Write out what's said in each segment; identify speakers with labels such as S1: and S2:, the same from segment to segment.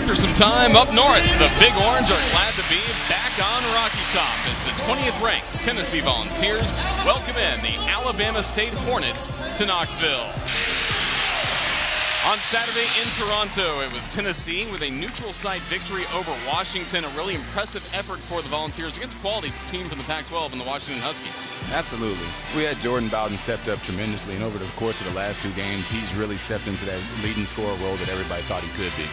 S1: After some time up north, the Big Orange are glad to be back on Rocky Top as the 20th ranked Tennessee Volunteers welcome in the Alabama State Hornets to Knoxville. On Saturday in Toronto, it was Tennessee with a neutral site victory over Washington. A really impressive effort for the Volunteers against a quality team from the Pac-12 and the Washington Huskies. Absolutely.
S2: We had Jordan Bowden stepped up tremendously, and over the course of the last two games, he's really stepped into that leading scorer role that everybody thought he could be.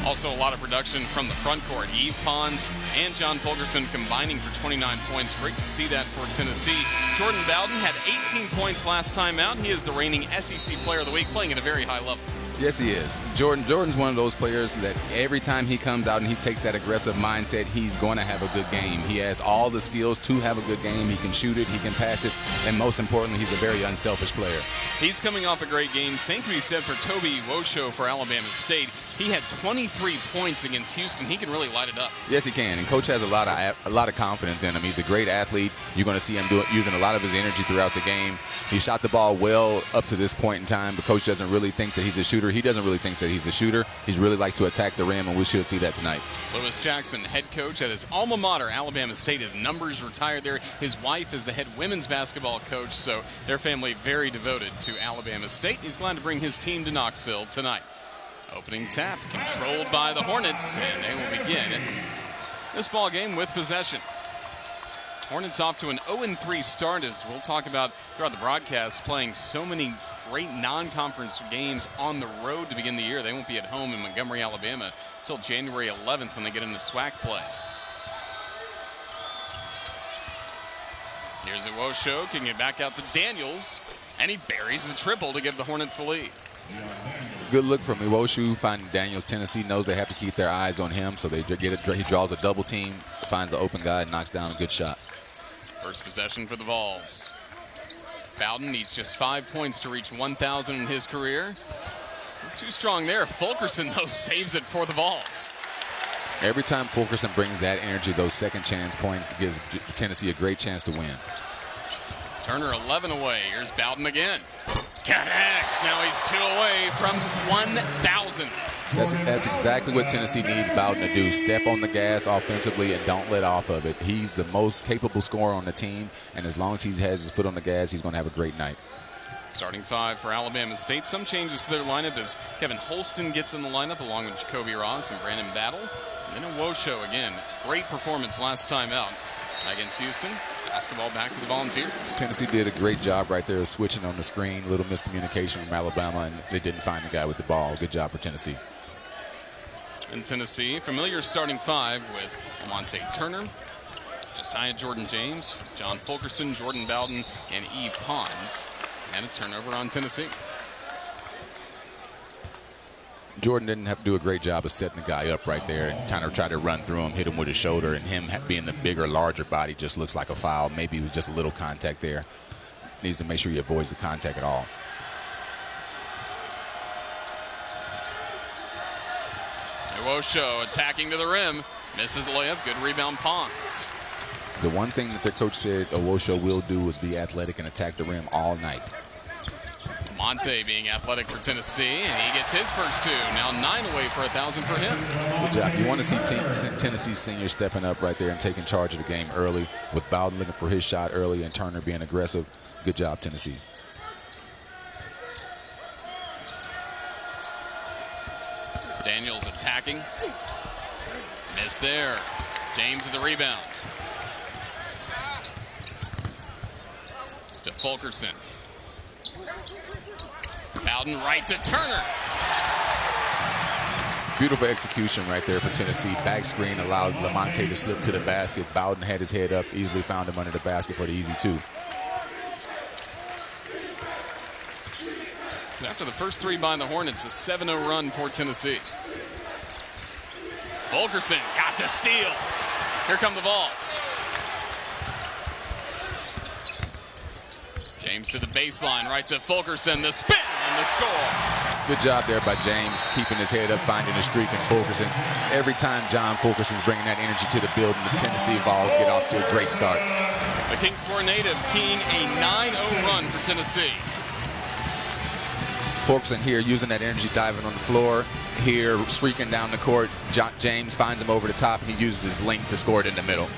S1: Also a lot of production from the front court. Yves Pons and John Fulkerson combining for 29 points. Great to see that for Tennessee. Jordan Bowden had 18 points last time out. He is the reigning SEC Player of the Week, playing at a very high level.
S2: Yes, he is. Jordan's one of those players that every time he comes out and he takes that aggressive mindset, he's going to have a good game. He has all the skills to have a good game. He can shoot it, he can pass it, and most importantly, he's a very unselfish player.
S1: He's coming off a great game. Same can be said for Toby Wosho for Alabama State. He had 23 points against Houston. He can really light it up.
S2: Yes, he can, and Coach has a lot of confidence in him. He's a great athlete. You're going to see him using a lot of his energy throughout the game. He shot the ball well up to this point in time, but Coach doesn't really think that he's a shooter. He doesn't really think that he's a shooter. He really likes to attack the rim, and we should see that tonight.
S1: Lewis Jackson, head coach at his alma mater, Alabama State. His numbers retired there. His wife is the head women's basketball coach, so their family very devoted to Alabama State. He's glad to bring his team to Knoxville tonight. Opening tap controlled by the Hornets, and they will begin this ball game with possession. Hornets off to an 0-3 start, as we'll talk about throughout the broadcast, playing so many great non-conference games on the road to begin the year. They won't be at home in Montgomery, Alabama until January 11th when they get into SWAC play. Here's Iwosho, kicking it back out to Daniels, and he buries the triple to give the Hornets the lead.
S2: Good look from Iwosho finding Daniels. Tennessee knows they have to keep their eyes on him, so they get it. He draws a double team, finds the open guy, and knocks down a good shot.
S1: First possession for the Vols. Bowden needs just 5 points to reach 1,000 in his career. Too strong there. Fulkerson, though, saves it for the Vols.
S2: Every time Fulkerson brings that energy, those second chance points gives Tennessee a great chance to win.
S1: Turner 11 away. Here's Bowden again. Connects. Now he's 2 away from 1,000.
S2: That's exactly what Tennessee needs Bowden to do. Step on the gas offensively and don't let off of it. He's the most capable scorer on the team, and as long as he has his foot on the gas, he's going to have a great night.
S1: Starting five for Alabama State. Some changes to their lineup as Kevin Holston gets in the lineup along with Jacoby Ross and Brandon Battle. And then Iwosho again. Great performance last time out against Houston. Basketball back to the Volunteers.
S2: Tennessee did a great job right there switching on the screen. A little miscommunication from Alabama, and they didn't find the guy with the ball. Good job for Tennessee.
S1: In Tennessee, familiar starting five with Lamonte Turner, Josiah Jordan-James, John Fulkerson, Jordan Bowden, and Yves Pons. And a turnover on Tennessee.
S2: Jordan didn't have to do a great job of setting the guy up right there and kind of try to run through him, hit him with his shoulder, and him being the bigger, larger body just looks like a foul. Maybe it was just a little contact there. Needs to make sure he avoids the contact at all.
S1: Iwosho attacking to the rim. Misses the layup. Good rebound, Pons.
S2: The one thing that their coach said Iwosho will do is be athletic and attack the rim all night.
S1: Monte being athletic for Tennessee, and he gets his first two. Now 9 away for 1,000 for him.
S2: Good job. You want to see Tennessee senior stepping up right there and taking charge of the game early, with Bowden looking for his shot early and Turner being aggressive. Good job, Tennessee.
S1: Daniels attacking. Miss there. James with the rebound. To Fulkerson. Bowden right to Turner.
S2: Beautiful execution right there for Tennessee. Back screen allowed Lamonte to slip to the basket. Bowden had his head up, easily found him under the basket for the easy two.
S1: After the first three by the Hornets, a 7-0 run for Tennessee. Fulkerson got the steal. Here come the Vols. James to the baseline, right to Fulkerson. The spin and the score.
S2: Good job there by James, keeping his head up, finding a streak in Fulkerson. Every time John Fulkerson's bringing that energy to the building, the Tennessee Vols get off to a great start.
S1: The Kingsport native keying a 9-0 run for Tennessee.
S2: Fulkerson here using that energy, diving on the floor. Here, streaking down the court. James finds him over the top. He uses his length to score it in the middle.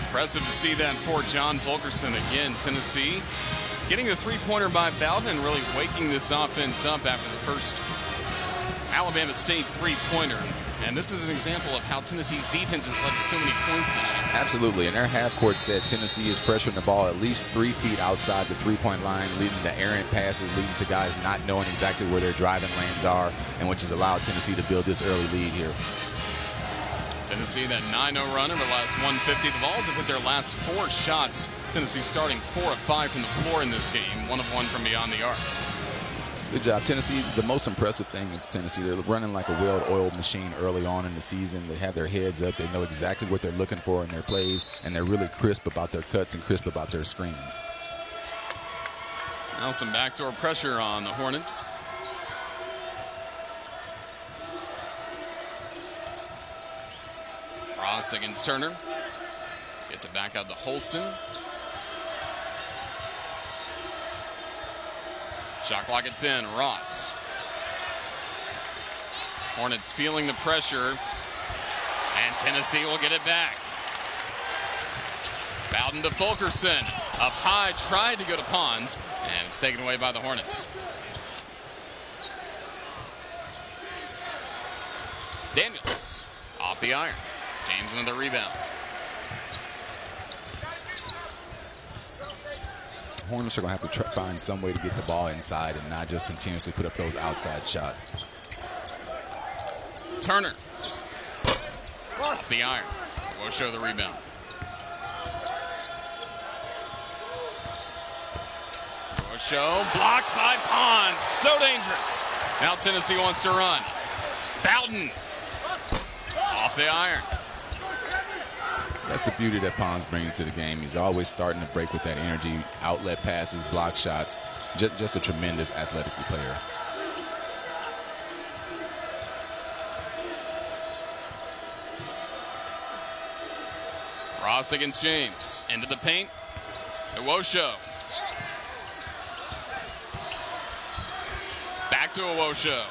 S1: Impressive to see that for John Fulkerson. Again, Tennessee getting the three-pointer by Bowden and really waking this offense up after the first Alabama State three-pointer. And this is an example of how Tennessee's defense has led to so many points this year.
S2: Absolutely. And their half-court set, Tennessee is pressuring the ball at least 3 feet outside the three-point line, leading to errant passes, leading to guys not knowing exactly where their driving lanes are, and which has allowed Tennessee to build this early lead here.
S1: Tennessee, that 9-0 run over the last 150. The Vols have hit their last 4 shots. Tennessee starting 4 of 5 from the floor in this game, 1 of 1 from beyond the arc.
S2: Good job. Tennessee, the most impressive thing in Tennessee, they're running like a well-oiled machine early on in the season. They have their heads up. They know exactly what they're looking for in their plays, and they're really crisp about their cuts and crisp about their screens.
S1: Now some backdoor pressure on the Hornets. Ross against Turner. Gets it back out to Holston. Shot clock at 10, Ross. Hornets feeling the pressure, and Tennessee will get it back. Bowden to Fulkerson. Up high, tried to go to Pons, and it's taken away by the Hornets. Daniels off the iron. James another rebound.
S2: Hornets are going to have to find some way to get the ball inside and not just continuously put up those outside shots.
S1: Turner off the iron. We'll show the rebound. We'll show blocked by Pons. So dangerous. Now Tennessee wants to run. Bowden off the iron.
S2: That's the beauty that Pons brings to the game. He's always starting to break with that energy, outlet passes, block shots. Just a tremendous athletic player.
S1: Ross against James. Into the paint. Iwosho. Back to Iwosho.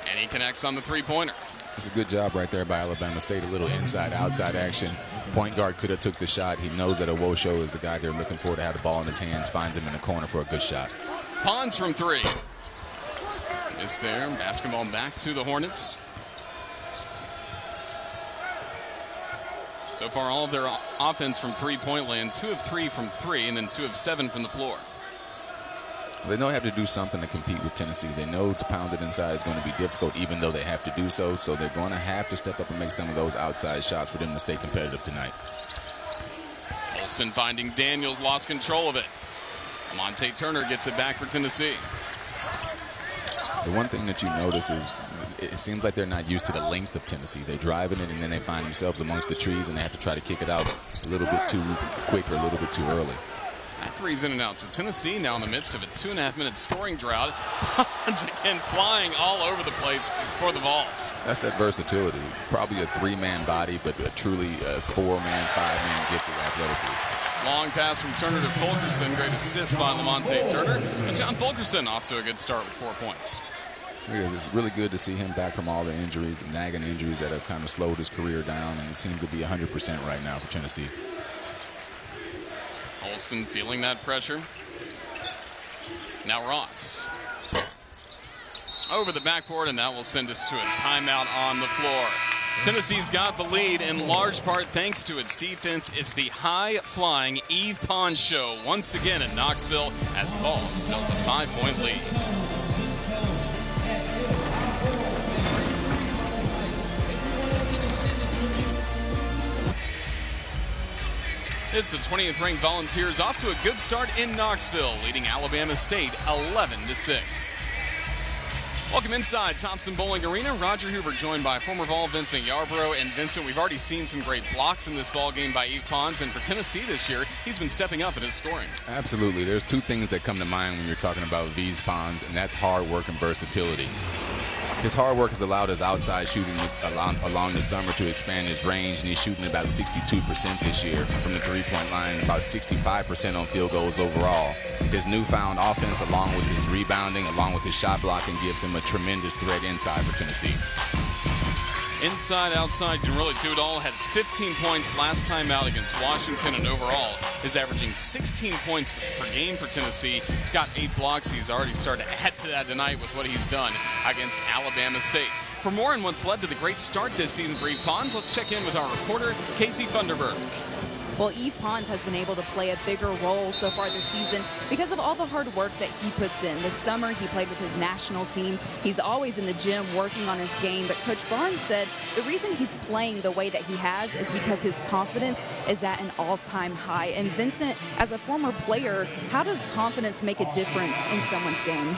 S1: And he connects on the three-pointer.
S2: It's a good job right there by Alabama State. A little inside-outside action. Point guard could have took the shot. He knows that Iwosho is the guy they're looking for to have the ball in his hands. Finds him in the corner for a good shot.
S1: Pons from 3. Is there. Basketball back to the Hornets. So far, all of their offense from three-point land. 2 of 3 from 3, and then 2 of 7 from the floor.
S2: They know they have to do something to compete with Tennessee. They know to pound it inside is going to be difficult, even though they have to do so. So they're going to have to step up and make some of those outside shots for them to stay competitive tonight.
S1: Holston finding Daniels, lost control of it. Monte Turner gets it back for Tennessee.
S2: The one thing that you notice is it seems like they're not used to the length of Tennessee. They're driving it, and then they find themselves amongst the trees, and they have to try to kick it out a little bit too quick or a little bit too early.
S1: That three's in and out. So Tennessee now in the midst of a 2.5-minute scoring drought. Once again, flying all over the place for the Vols.
S2: That's that versatility. Probably a 3-man body, but truly a 4-man, 5-man gifted athletically.
S1: Long pass from Turner to Fulkerson. Great assist by Lamonte Turner. And John Fulkerson off to a good start with 4 points.
S2: It's really good to see him back from all the injuries, the nagging injuries that have kind of slowed his career down, and he seems to be 100% right now for Tennessee.
S1: Holston feeling that pressure. Now Ross. Over the backboard, and that will send us to a timeout on the floor. Tennessee's got the lead in large part thanks to its defense. It's the high-flying Yves Pons show once again in Knoxville as the Vols built a 5-point lead. It's the 20th ranked Volunteers off to a good start in Knoxville, leading Alabama State 11-6. Welcome inside Thompson Bowling Arena. Roger Hoover joined by former Vol Vincent Yarbrough. And Vincent, we've already seen some great blocks in this ball game by Yves Pons, and for Tennessee this year, he's been stepping up in his scoring.
S2: Absolutely. There's 2 things that come to mind when you're talking about Yves Pons, and that's hard work and versatility. His hard work has allowed his outside shooting along the summer to expand his range, and he's shooting about 62% this year from the three-point line, and about 65% on field goals overall. His newfound offense, along with his rebounding, along with his shot blocking, gives him a tremendous threat inside for Tennessee.
S1: Inside, outside, you can really do it all. Had 15 points last time out against Washington, and overall is averaging 16 points per game for Tennessee. He's got 8 blocks. He's already started to add to that tonight with what he's done against Alabama State. For more on what's led to the great start this season for Yves Pons, let's check in with our reporter, Casey Funderburg.
S3: Well, Yves Pons has been able to play a bigger role so far this season because of all the hard work that he puts in. This summer, he played with his national team. He's always in the gym working on his game, but Coach Barnes said the reason he's playing the way that he has is because his confidence is at an all-time high. And Vincent, as a former player, how does confidence make a difference in someone's game?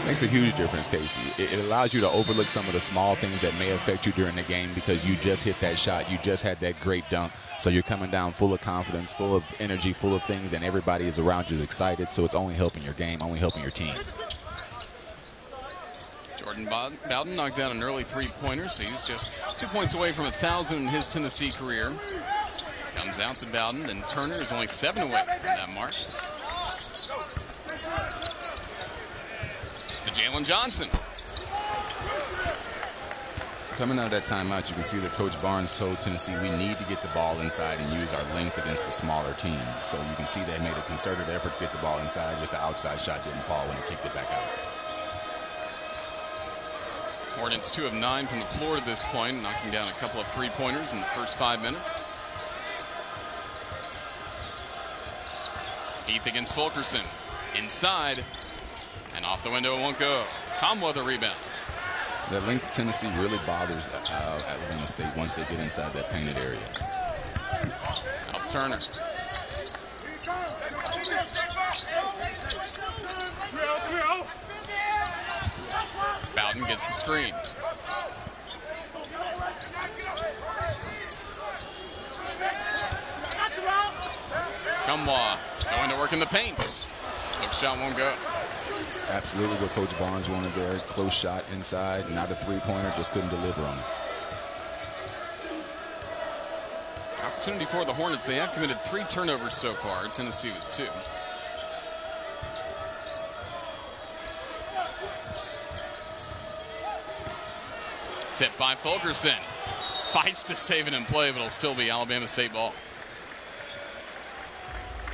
S2: Makes a huge difference, Casey. It allows you to overlook some of the small things that may affect you during the game because you just hit that shot. You just had that great dunk. So you're coming down full of confidence, full of energy, full of things, and everybody is around you is excited. So it's only helping your game, only helping your team.
S1: Jordan Bowden knocked down an early three-pointer, so he's just 2 points away from 1,000 in his Tennessee career. Comes out to Bowden, and Turner is only 7 away from that mark. To Jalen Johnson.
S2: Coming out of that timeout, you can see that Coach Barnes told Tennessee we need to get the ball inside and use our length against a smaller team. So you can see they made a concerted effort to get the ball inside. Just the outside shot didn't fall when they kicked it back out.
S1: Hornets 2 of 9 from the floor to this point, knocking down a couple of three-pointers in the first 5 minutes. Heath against Fulkerson. Inside. And off the window, it won't go. Kamwa the rebound.
S2: That length of Tennessee really bothers Alabama State once they get inside that painted area.
S1: Out Turner. Bowden gets the screen. Kamwa going to work in the paints. Hook shot won't go.
S2: Absolutely what Coach Barnes wanted there. Close shot inside, not a three-pointer, just couldn't deliver on it.
S1: Opportunity for the Hornets. They have committed 3 turnovers so far. Tennessee with 2. Tipped by Fulkerson. Fights to save it in play, but it'll still be Alabama State ball.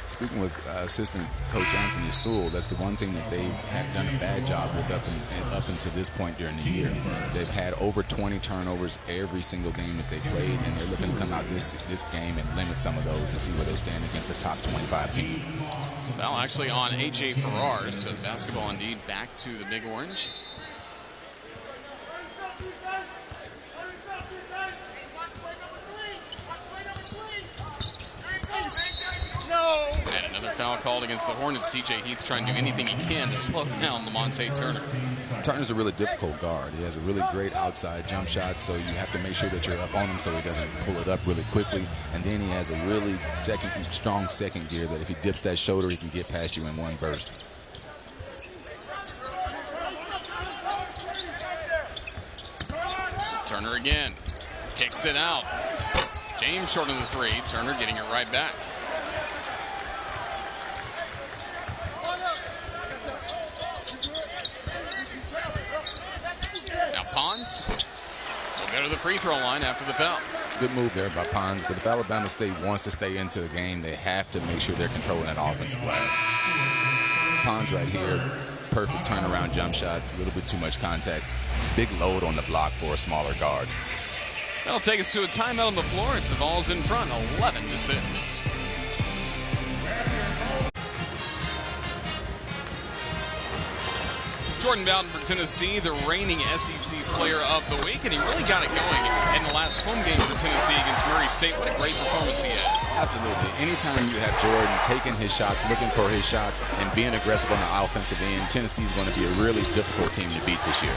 S2: Speaking with assistant coach Anthony Sewell, that's the one thing that they have done a bad job with up until this point during the year. They've had over 20 turnovers every single game that they played, and they're looking to come out this game and limit some of those and see where they stand against a top 25 team.
S1: Well, actually on A.J. Farrar, so the basketball indeed back to the Big Orange. And another foul called against the Hornets. TJ Heath trying to do anything he can to slow down Lamonte Turner.
S2: Turner's a really difficult guard. He has a really great outside jump shot, so you have to make sure that you're up on him so he doesn't pull it up really quickly. And then he has a really strong second gear that if he dips that shoulder, he can get past you in one burst.
S1: Turner again. Kicks it out. James short of the 3. Turner getting it right back. Now Pons will go to the free throw line after the foul.
S2: Good move there by Pons, but if Alabama State wants to stay into the game, they have to make sure they're controlling that offensive glass. Pons right here, perfect turnaround jump shot, a little bit too much contact. Big load on the block for a smaller guard.
S1: That'll take us to a timeout on the floor. It's the Vols in front, 11-6. Jordan Bowden for Tennessee, the reigning SEC Player of the Week, and he really got it going in the last home game for Tennessee against Murray State. What a great performance he had.
S2: Absolutely. Anytime you have Jordan taking his shots, looking for his shots, and being aggressive on the offensive end, Tennessee's going to be a really difficult team to beat this year.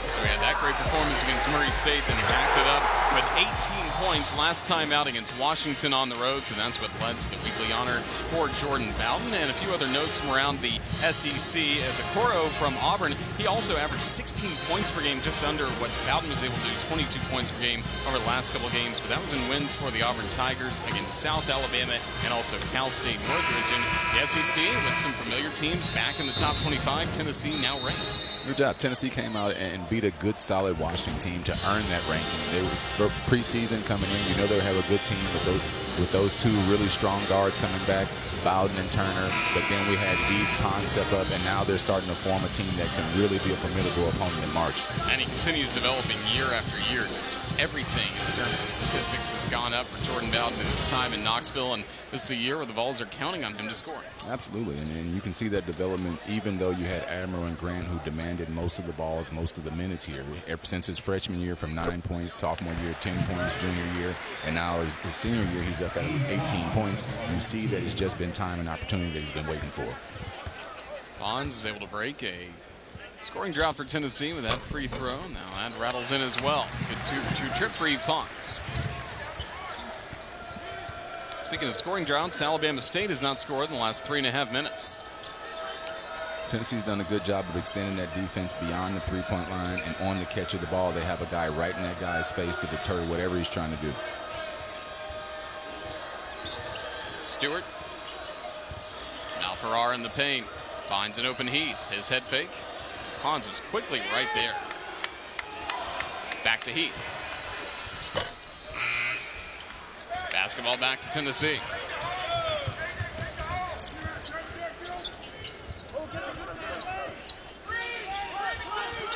S1: So we had that great performance against Murray State, then backed it up with 18 points last time out against Washington on the road. So that's what led to the weekly honor for Jordan Bowden. And a few other notes from around the SEC. As Okoro from Auburn, he also averaged 16 points per game, just under what Bowden was able to do, 22 points per game over the last couple games. But that was in wins for the Auburn Tigers against South Alabama and also Cal State Northridge. And the SEC with some familiar teams back in the top 25. Tennessee now ranked.
S2: Good job. Tennessee came out and beat a good, solid Washington team to earn that ranking. They were preseason coming in. You know they would have a good team with those two really strong guards coming back, Bowden and Turner. But then we had East Pond step up, and now they're starting to form a team that can really be a formidable opponent in March.
S1: And he continues developing year after year. Just everything in terms of statistics has gone up for Jordan Bowden in his time in Knoxville, and this is a year where the Vols are counting on him to score.
S2: Absolutely, and you can see that development even though you had Admiral and Grant who demanded most of the balls, most of the minutes here. Ever since his freshman year from 9 points, sophomore year 10 points, junior year, and now his senior year he's up at 18 points. You see that it's just been time and opportunity that he's been waiting for.
S1: Bonds is able to break a scoring drought for Tennessee with that free throw. Now that rattles in as well. Good two trip for Eve Pons. Speaking of scoring droughts, Alabama State has not scored in the last 3.5 minutes.
S2: Tennessee's done a good job of extending that defense beyond the three-point line, and on the catch of the ball, they have a guy right in that guy's face to deter whatever he's trying to do.
S1: Stewart. Now Farrar in the paint. Finds an open Heath. His head fake. Pons was quickly right there. Back to Heath. Basketball back to Tennessee.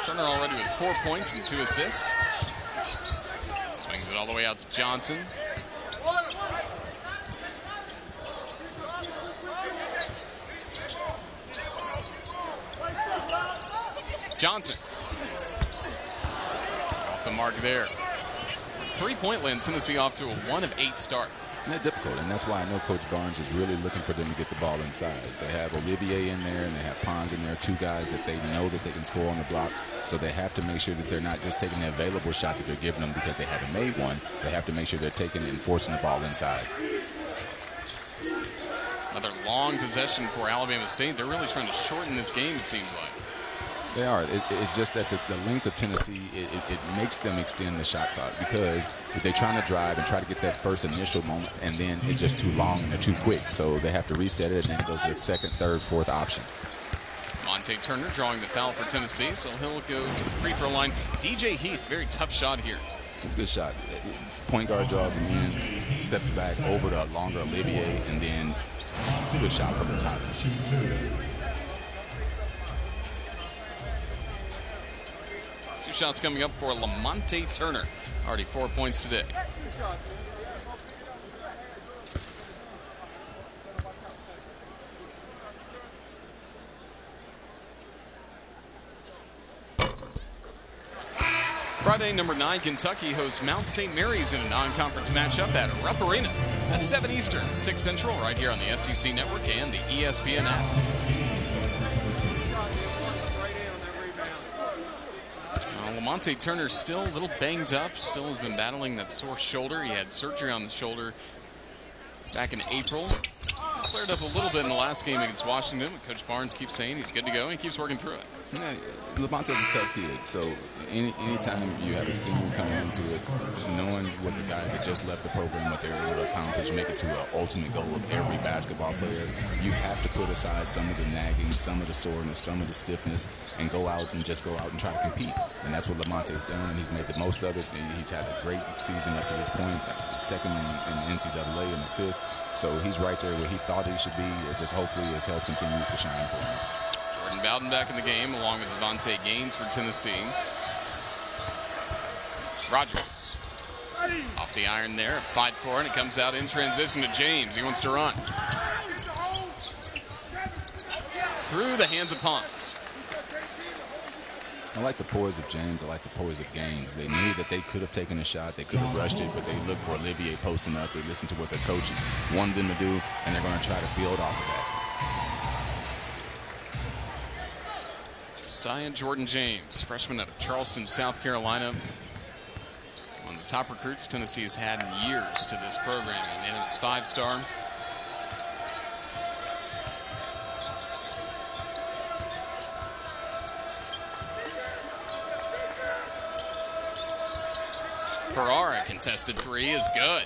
S1: Turner already with 4 points and 2 assists. Swings it all the way out to Johnson. Johnson. Off the mark there. 3-point land, Tennessee off to a 1 of 8 start.
S2: And they're difficult, and that's why I know Coach Barnes is really looking for them to get the ball inside. They have Olivier in there, and they have Pons in there, 2 guys that they know that they can score on the block. So they have to make sure that they're not just taking the available shot that they're giving them because they haven't made one. They have to make sure they're taking it and forcing the ball inside.
S1: Another long possession for Alabama State. They're really trying to shorten this game, it seems like.
S2: They are. It's just that the length of Tennessee, it makes them extend the shot clock because they're trying to drive and try to get that first initial moment, and then it's just too long and they're too quick. So they have to reset it, and then it goes to the second, third, fourth option.
S1: Monte Turner drawing the foul for Tennessee, so he'll go to the free throw line. DJ Heath, very tough shot here.
S2: It's a good shot. Point guard draws him in, steps back over to longer Olivier, and then good shot from the top.
S1: 2 shots coming up for Lamonte Turner. Already 4 points today. Friday, number 9, Kentucky hosts Mount St. Mary's in a non-conference matchup at Rupp Arena. That's 7 Eastern, 6 Central, right here on the SEC Network and the ESPN app. Lamonte Turner still a little banged up, still has been battling that sore shoulder. He had surgery on the shoulder back in April. Flared up a little bit in the last game against Washington. Coach Barnes keeps saying he's good to go, and he keeps working through it.
S2: Yeah, Lamonte's a tough kid, so anytime you have a senior coming into it, knowing what the guys that just left the program, what they're able to accomplish, make it to an ultimate goal of every basketball player, you have to put aside some of the nagging, some of the soreness, some of the stiffness, and go out and try to compete. And that's what Lamonte's done, and he's made the most of it. And he's had a great season up to this point, second in NCAA in assists. So he's right there where he thought he should be. Just hopefully his health continues to shine for him.
S1: Jordan Bowden back in the game along with Devontae Gaines for Tennessee. Rogers off the iron there, a fight for it, and it comes out in transition to James. He wants to run. Through the hands of Pons.
S2: I like the poise of James. I like the poise of Gaines. They knew that they could have taken a shot. They could have rushed it, but they looked for Olivier posting up. They listened to what their coach wanted them to do, and they're going to try to build off of that.
S1: Josiah Jordan James, freshman out of Charleston, South Carolina. One of the top recruits Tennessee has had in years to this program, and it is 5-star. Farrar, a contested three, is good.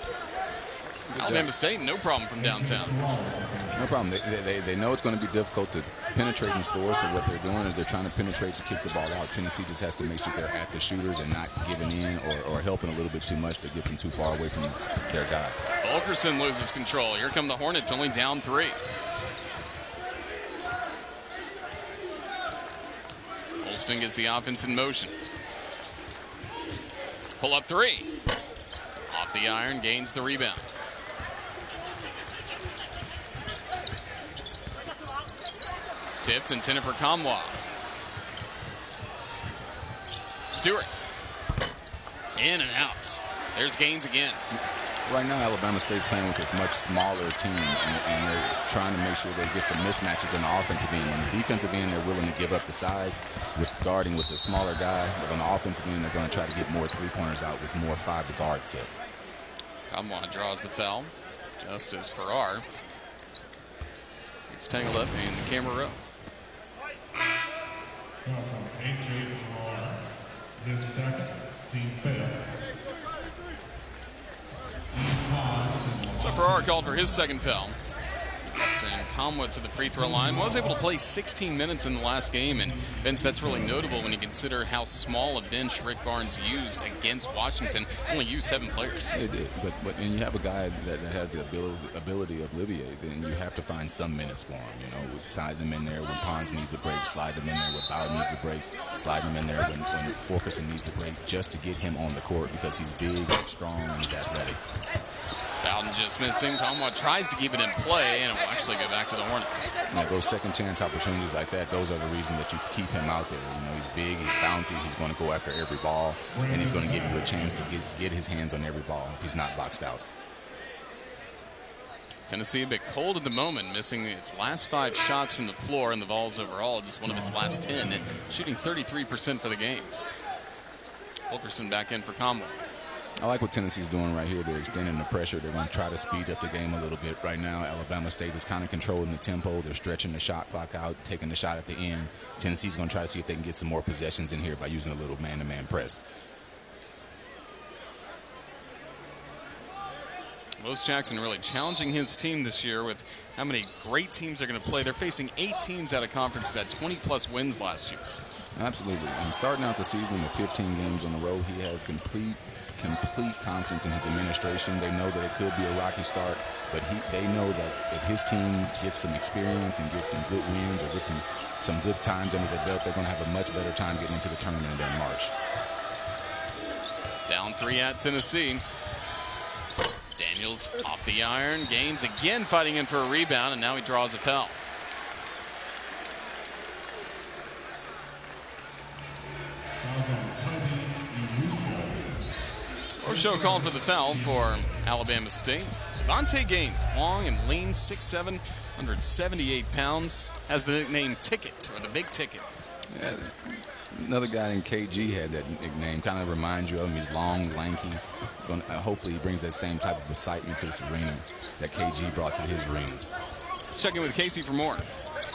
S1: Alabama State, no problem from downtown.
S2: No problem. They know it's going to be difficult to penetrate and score, so what they're doing is they're trying to penetrate to kick the ball out. Tennessee just has to make sure they're at the shooters and not giving in or helping a little bit too much that gets them too far away from their guy.
S1: Fulkerson loses control. Here come the Hornets, only down 3. Holston gets the offense in motion. Pull up 3. Off the iron, gains the rebound. Tipped, intended for Kamwa. Stewart. In and out. There's Gaines again.
S2: Right now, Alabama State's playing with this much smaller team, and they're trying to make sure they get some mismatches on the offensive end. On the defensive end, they're willing to give up the size with guarding with the smaller guy, but on the offensive end, they're going to try to get more three-pointers out with more 5-to-guard sets.
S1: Kamwa draws the foul, just as Farrar gets tangled up in the camera row.
S4: A.J. Farrar, his second team foul.
S1: So Farrar called for his second foul. And Kamwa to the free throw line. Was able to play 16 minutes in the last game, and Vince, that's really notable when you consider how small a bench Rick Barnes used against Washington. Only used 7 players.
S2: It did, but when you have a guy that has the ability of Olivier, then you have to find some minutes for him. You know, we slide them in there when Pons needs a break, slide them in there when Bowden needs a break, slide them in there when Fulkerson needs a break, just to get him on the court because he's big, he's strong, and he's athletic.
S1: Bowden just missing. Kamwa tries to keep it in play, and it will actually go back to the Hornets.
S2: Yeah, those second chance opportunities like that, those are the reason that you keep him out there. You know, he's big, he's bouncy, he's going to go after every ball, and he's going to give you a chance to get his hands on every ball if he's not boxed out.
S1: Tennessee a bit cold at the moment, missing its last 5 shots from the floor, and the Vols overall just one of its last 10, shooting 33% for the game. Fulkerson back in for Kamwa.
S2: I like what Tennessee's doing right here. They're extending the pressure. They're going to try to speed up the game a little bit. Right now, Alabama State is kind of controlling the tempo. They're stretching the shot clock out, taking the shot at the end. Tennessee's going to try to see if they can get some more possessions in here by using a little man-to-man press.
S1: Los Jackson really challenging his team this year with how many great teams they're going to play. They're facing 8 teams out of conference that had 20-plus wins last year.
S2: Absolutely. And starting out the season with 15 games on the road, he has complete confidence in his administration. They know that it could be a rocky start, but they know that if his team gets some experience and gets some good wins or gets some good times under their belt, they're going to have a much better time getting into the tournament in March.
S1: Down 3 at Tennessee. Daniels off the iron. Gaines again fighting in for a rebound, and now he draws a foul. Rochelle called for the foul for Alabama State. Vontae Gaines, long and lean, 6'7", 178 pounds, has the nickname Ticket, or the Big Ticket.
S2: Yeah, another guy named KG had that nickname. Kind of reminds you of him. He's long, lanky. Hopefully he brings that same type of excitement to this arena that KG brought to his arenas.
S1: Let's check in with Casey for more.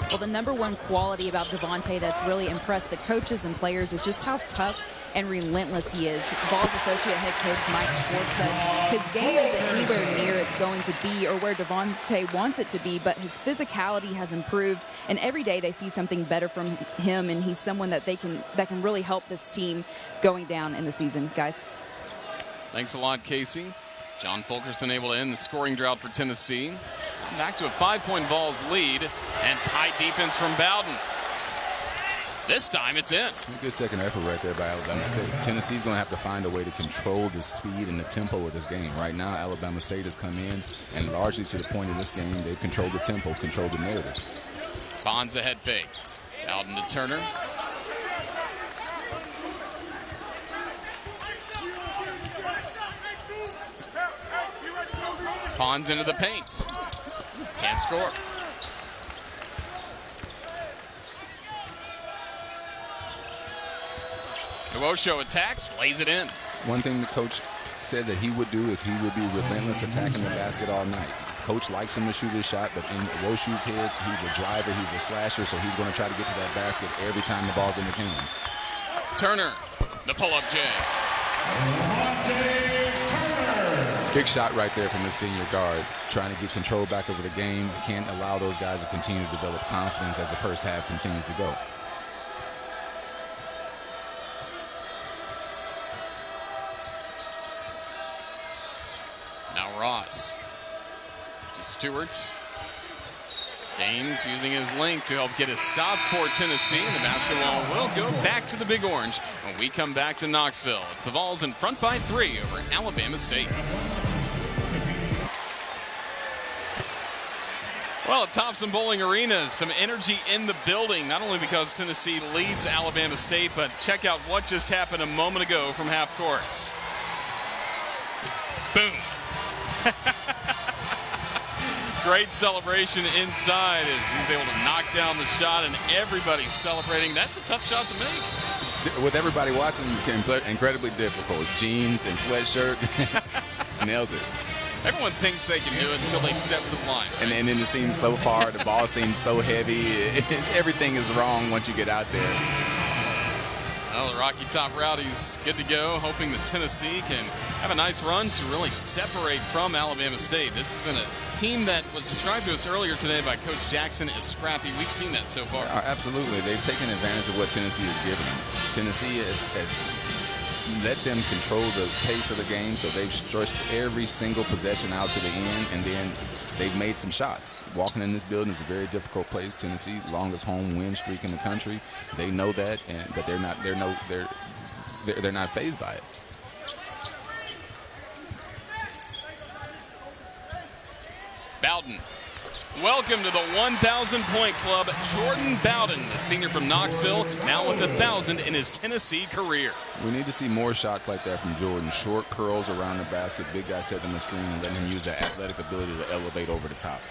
S3: Well, the number one quality about Devontae that's really impressed the coaches and players is just how tough and relentless he is. Vols associate head coach Mike Schwartz said his game isn't anywhere near it's going to be or where Devontae wants it to be, but his physicality has improved, and every day they see something better from him, and he's someone that can really help this team going down in the season. Guys.
S1: Thanks a lot, Casey. John Fulkerson able to end the scoring drought for Tennessee. Back to a 5-point Vols lead, and tight defense from Bowden. This time it's in.
S2: A good second effort right there by Alabama State. Tennessee's going to have to find a way to control the speed and the tempo of this game. Right now, Alabama State has come in, and largely to the point of this game, they've controlled the tempo, controlled the narrative.
S1: Bonds a head fake. Bowden to Turner. Pons into the paint. Can't score. Nuosho attacks, lays it in.
S2: One thing the coach said that he would do is he would be relentless attacking the basket all night. Coach likes him to shoot his shot, but in Woshu's head, he's a driver, he's a slasher, so he's going to try to get to that basket every time the ball's in his hands.
S1: Turner, the pull-up J.
S2: Big shot right there from the senior guard, trying to get control back over the game. Can't allow those guys to continue to develop confidence as the first half continues to go.
S1: Now Ross to Stewart. Gaines using his length to help get a stop for Tennessee. The basketball will go back to the Big Orange when we come back to Knoxville. It's the Vols in front by 3 over Alabama State. Well, at Thompson Bowling Arena, some energy in the building, not only because Tennessee leads Alabama State, but check out what just happened a moment ago from half courts. Boom. Great celebration inside as he's able to knock down the shot, and everybody's celebrating. That's a tough shot to make.
S2: With everybody watching, incredibly difficult. Jeans and sweatshirt, nails it.
S1: Everyone thinks they can do it until they step to the line. Right?
S2: And then it seems so far, the ball seems so heavy. Everything is wrong once you get out there.
S1: Well, the Rocky Top Rowdies good to go, hoping that Tennessee can have a nice run to really separate from Alabama State. This has been a team that was described to us earlier today by Coach Jackson as scrappy. We've seen that so far.
S2: Absolutely. They've taken advantage of what Tennessee has given them. Tennessee has let them control the pace of the game, so they've stretched every single possession out to the end, and then they've made some shots. Walking in this building is a very difficult place. Tennessee, longest home win streak in the country. They know that, but they're not fazed by it.
S1: Bowden. Welcome to the 1,000-point club. Jordan Bowden, the senior from Knoxville, now with 1,000 in his Tennessee career.
S2: We need to see more shots like that from Jordan. Short curls around the basket, big guy setting the screen, and letting him use that athletic ability to elevate over the top.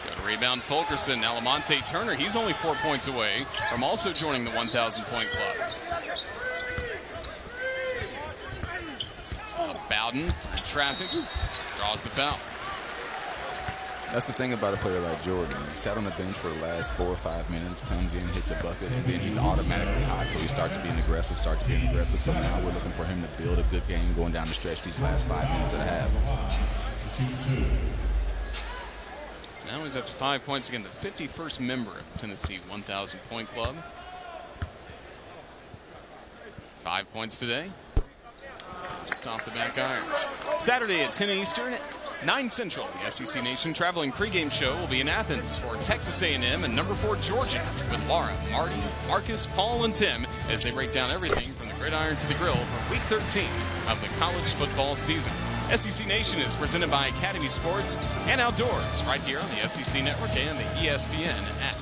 S1: Good rebound, Fulkerson. Alamonte Turner, he's only 4 points away from also joining the 1,000-point club. Bowden, in traffic, draws the foul.
S2: That's the thing about a player like Jordan. He sat on the bench for the last 4 or 5 minutes, comes in, hits a bucket, and then he's automatically hot. So he starts to be aggressive. So now we're looking for him to build a good game going down the stretch these last 5 minutes and a half.
S1: So now he's up to 5 points again, the 51st member of the Tennessee 1,000-point club. 5 points today. Just off the back iron. Saturday at 10 Eastern. 9 Central, the SEC Nation traveling pregame show will be in Athens for Texas A&M and number 4 Georgia with Laura, Marty, Marcus, Paul, and Tim as they break down everything from the gridiron to the grill for Week 13 of the college football season. SEC Nation is presented by Academy Sports and Outdoors right here on the SEC Network and the ESPN app.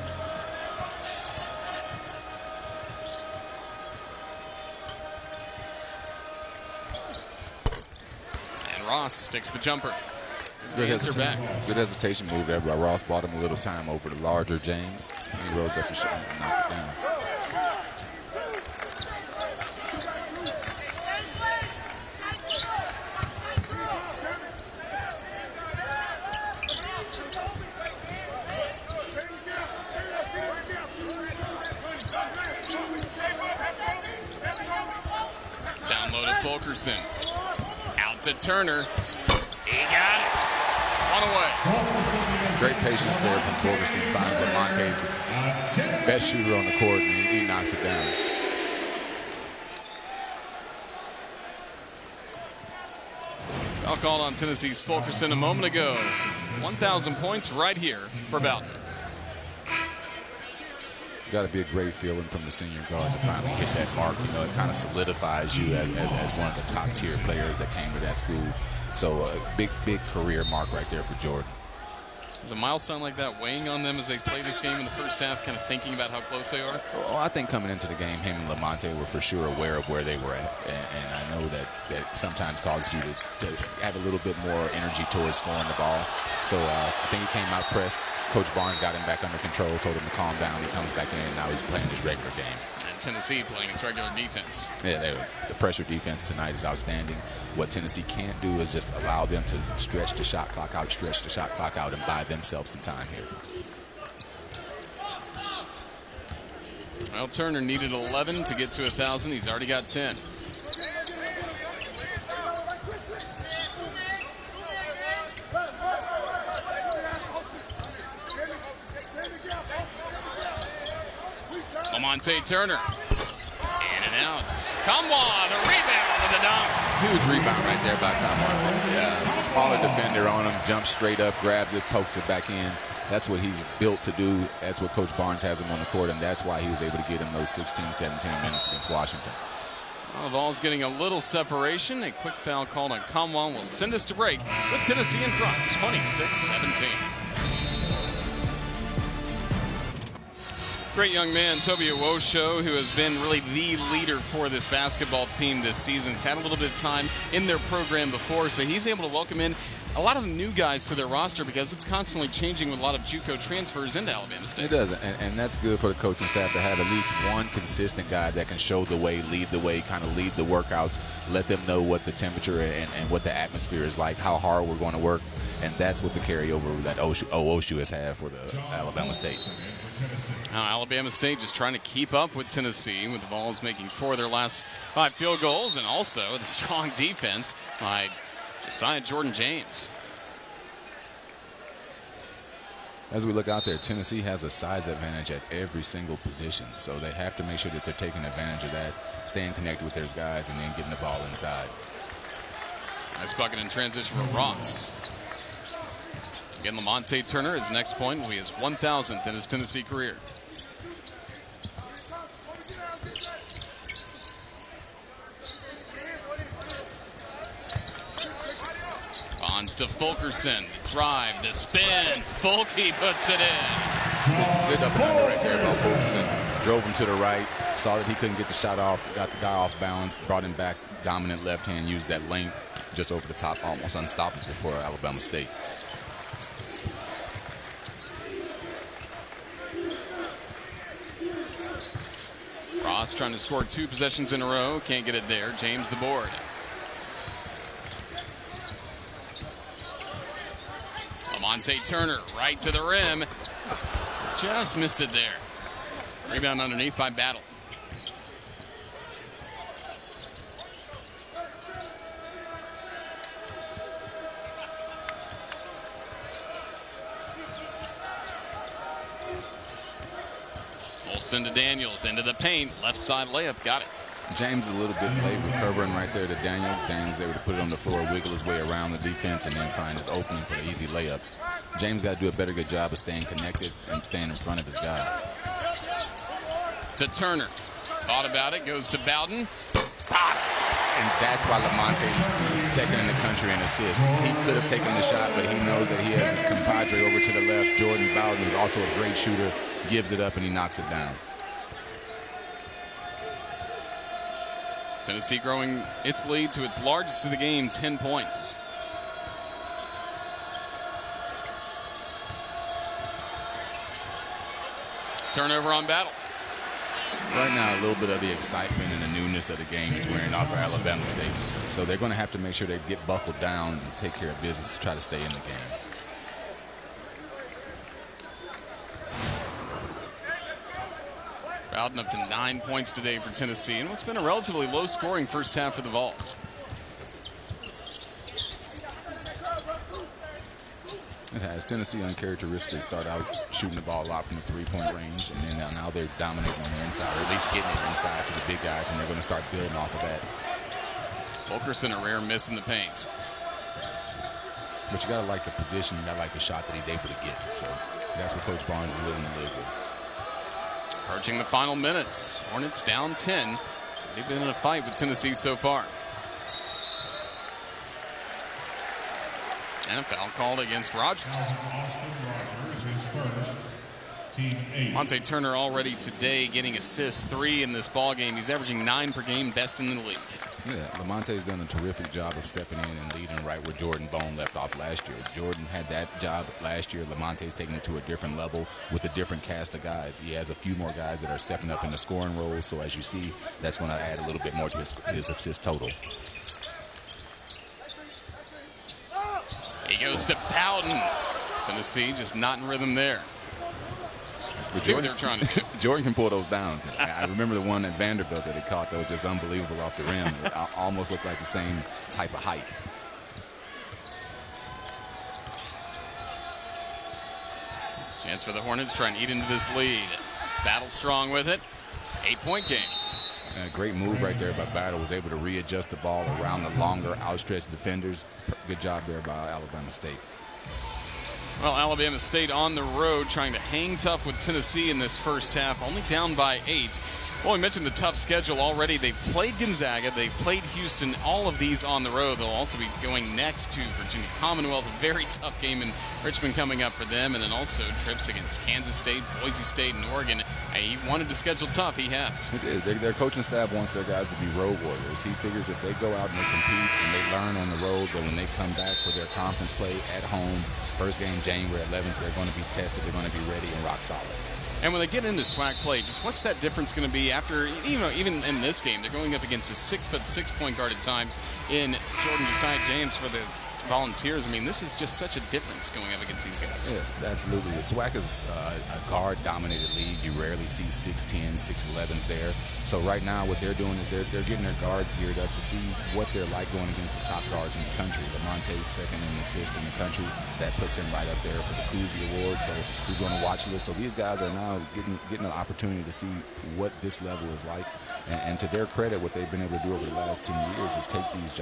S1: And Ross sticks the jumper. Good
S2: hesitation move there, but Ross bought him a little time over the larger James. He rose up and knocked it down.
S1: Download to Fulkerson. Out to Turner. He got it. One away.
S2: Great patience there from Fulkerson. Finds Lamonte, the best shooter on the court, and he knocks it down.
S1: Foul called on Tennessee's Fulkerson a moment ago. 1,000 points right here for Bowden.
S2: Got to be a great feeling from the senior guard to finally hit that mark. You know, it kind of solidifies you as one of the top tier players that came to that school. So a big career mark right there for Jordan.
S1: Is a milestone like that weighing on them as they play this game in the first half, kind of thinking about how close they are?
S2: Well, I think coming into the game, him and Lamonte were for sure aware of where they were at. And I know that sometimes causes you to have a little bit more energy towards scoring the ball. So I think he came out pressed. Coach Barnes got him back under control, told him to calm down. He comes back in, and now he's playing his regular game.
S1: And Tennessee playing its regular defense.
S2: Yeah, the pressure defense tonight is outstanding. What Tennessee can't do is just allow them to stretch the shot clock out, and buy themselves some time here.
S1: Well, Turner needed 11 to get to 1,000. He's already got 10. Lamonte Turner. In and out. Kamwa, the rebound and the dunk.
S2: Huge rebound right there by Kamwa. Yeah, smaller defender on him, jumps straight up, grabs it, pokes it back in. That's what he's built to do. That's what Coach Barnes has him on the court, and that's why he was able to get him those 16, 17 minutes against Washington.
S1: Well, Vols getting a little separation. A quick foul called on Kamwa will send us to break with Tennessee in front, 26-17. Great young man, Toby Owosho, who has been really the leader for this basketball team this season. He's had a little bit of time in their program before, so he's able to welcome in a lot of new guys to their roster because it's constantly changing with a lot of JUCO transfers into Alabama State.
S2: It does, and that's good for the coaching staff to have at least one consistent guy that can show the way, lead the way, kind of lead the workouts, let them know what the temperature and what the atmosphere is like, how hard we're going to work, and that's what the carryover that Owosho has had for the Alabama State.
S1: Now, Alabama State just trying to keep up with Tennessee, with the Vols making 4 of their last 5 field goals, and also the strong defense by Josiah Jordan-James.
S2: As we look out there, Tennessee has a size advantage at every single position, so they have to make sure that they're taking advantage of that, staying connected with their guys, and then getting the ball inside.
S1: Nice bucket in transition from Ross. Again, Lamonte Turner, his next point will be his 1,000th in his Tennessee career. Bonds to Fulkerson. Drive, the spin. Fulke puts it in.
S2: Good up and under right there by Fulkerson. Drove him to the right. Saw that he couldn't get the shot off. Got the guy off balance. Brought him back. Dominant left hand. Used that length just over the top. Almost unstoppable for Alabama State.
S1: Ross trying to score 2 possessions in a row. Can't get it there. James the board. Lamonte Turner right to the rim. Just missed it there. Rebound underneath by Battle. Olsen to Daniels, into the paint, left side layup, got it.
S2: James a little bit late recovering right there to Daniels. Daniels able to put it on the floor, wiggle his way around the defense, and then find his opening for the easy layup. James got to do a better good job of staying connected and staying in front of his guy.
S1: To Turner. Thought about it, goes to Bowden.
S2: And that's why Lamonte is second in the country in assists. He could have taken the shot, but he knows that he has his compadre over to the left, Jordan Bowden, who's also a great shooter, gives it up and he knocks it down.
S1: Tennessee growing its lead to its largest of the game, 10 points. Turnover on Battle.
S2: Right now, a little bit of the excitement and the newness of the game is wearing off for Alabama State. So they're going to have to make sure they get buckled down and take care of business to try to stay in the game.
S1: Bowden up to 9 points today for Tennessee in what's been a relatively low-scoring first half for the Vols.
S2: It has. Tennessee uncharacteristically start out shooting the ball a lot from the three-point range, and then now they're dominating on the inside, or at least getting it inside to the big guys, and they're going to start building off of that.
S1: Fulkerson, a rare miss in the paint.
S2: But you got to like the position, you got to like the shot that he's able to get. So that's what Coach Barnes is willing to live with.
S1: Approaching the final minutes. Hornets down 10. They've been in a fight with Tennessee so far. And a foul called against Rogers.
S4: Team 8.
S1: Monte Turner already today getting assists, 3 in this ball game. He's averaging 9 per game, best in the league.
S2: Yeah, Lamonte's done a terrific job of stepping in and leading right where Jordan Bone left off last year. Jordan had that job last year. Lamonte's taking it to a different level with a different cast of guys. He has a few more guys that are stepping up in the scoring roles, so as you see, that's going to add a little bit more to his assist total.
S1: He goes to Bowden. Tennessee just not in rhythm there. Let's see what they're trying to do.
S2: Jordan can pull those down. I remember the one at Vanderbilt that he caught that was just unbelievable off the rim. It almost looked like the same type of height.
S1: Chance for the Hornets trying to eat into this lead. Battle strong with it. 8-point game.
S2: Great move right there by Battle. Was able to readjust the ball around the longer, outstretched defenders. Good job there by Alabama State.
S1: Well, Alabama State on the road trying to hang tough with Tennessee in this first half, only down by 8. Well, we mentioned the tough schedule already. They've played Gonzaga, they've played Houston, all of these on the road. They'll also be going next to Virginia Commonwealth, a very tough game in Richmond coming up for them, and then also trips against Kansas State, Boise State, and Oregon. He wanted to schedule tough, he has.
S2: Their coaching staff wants their guys to be road warriors. He figures if they go out and they compete and they learn on the road, that when they come back for their conference play at home, first game January 11th, they're going to be tested, they're going to be ready and rock solid.
S1: And when they get into SWAC play, just what's that difference going to be after, even in this game, they're going up against a 6'6" point guard at times in Jordan Josiah James for the Volunteers. I mean, this is just such a difference going up against these guys.
S2: Yes, absolutely. The SWAC is a guard-dominated league. You rarely see 6'10", 6'11s there. So right now what they're doing is they're getting their guards geared up to see what they're like going against the top guards in the country. Lamonte's second in assist in the country. That puts him right up there for the Cousy Award. So he's on the watch list. So these guys are now getting an opportunity to see what this level is like. And to their credit, what they've been able to do over the last 10 years is take these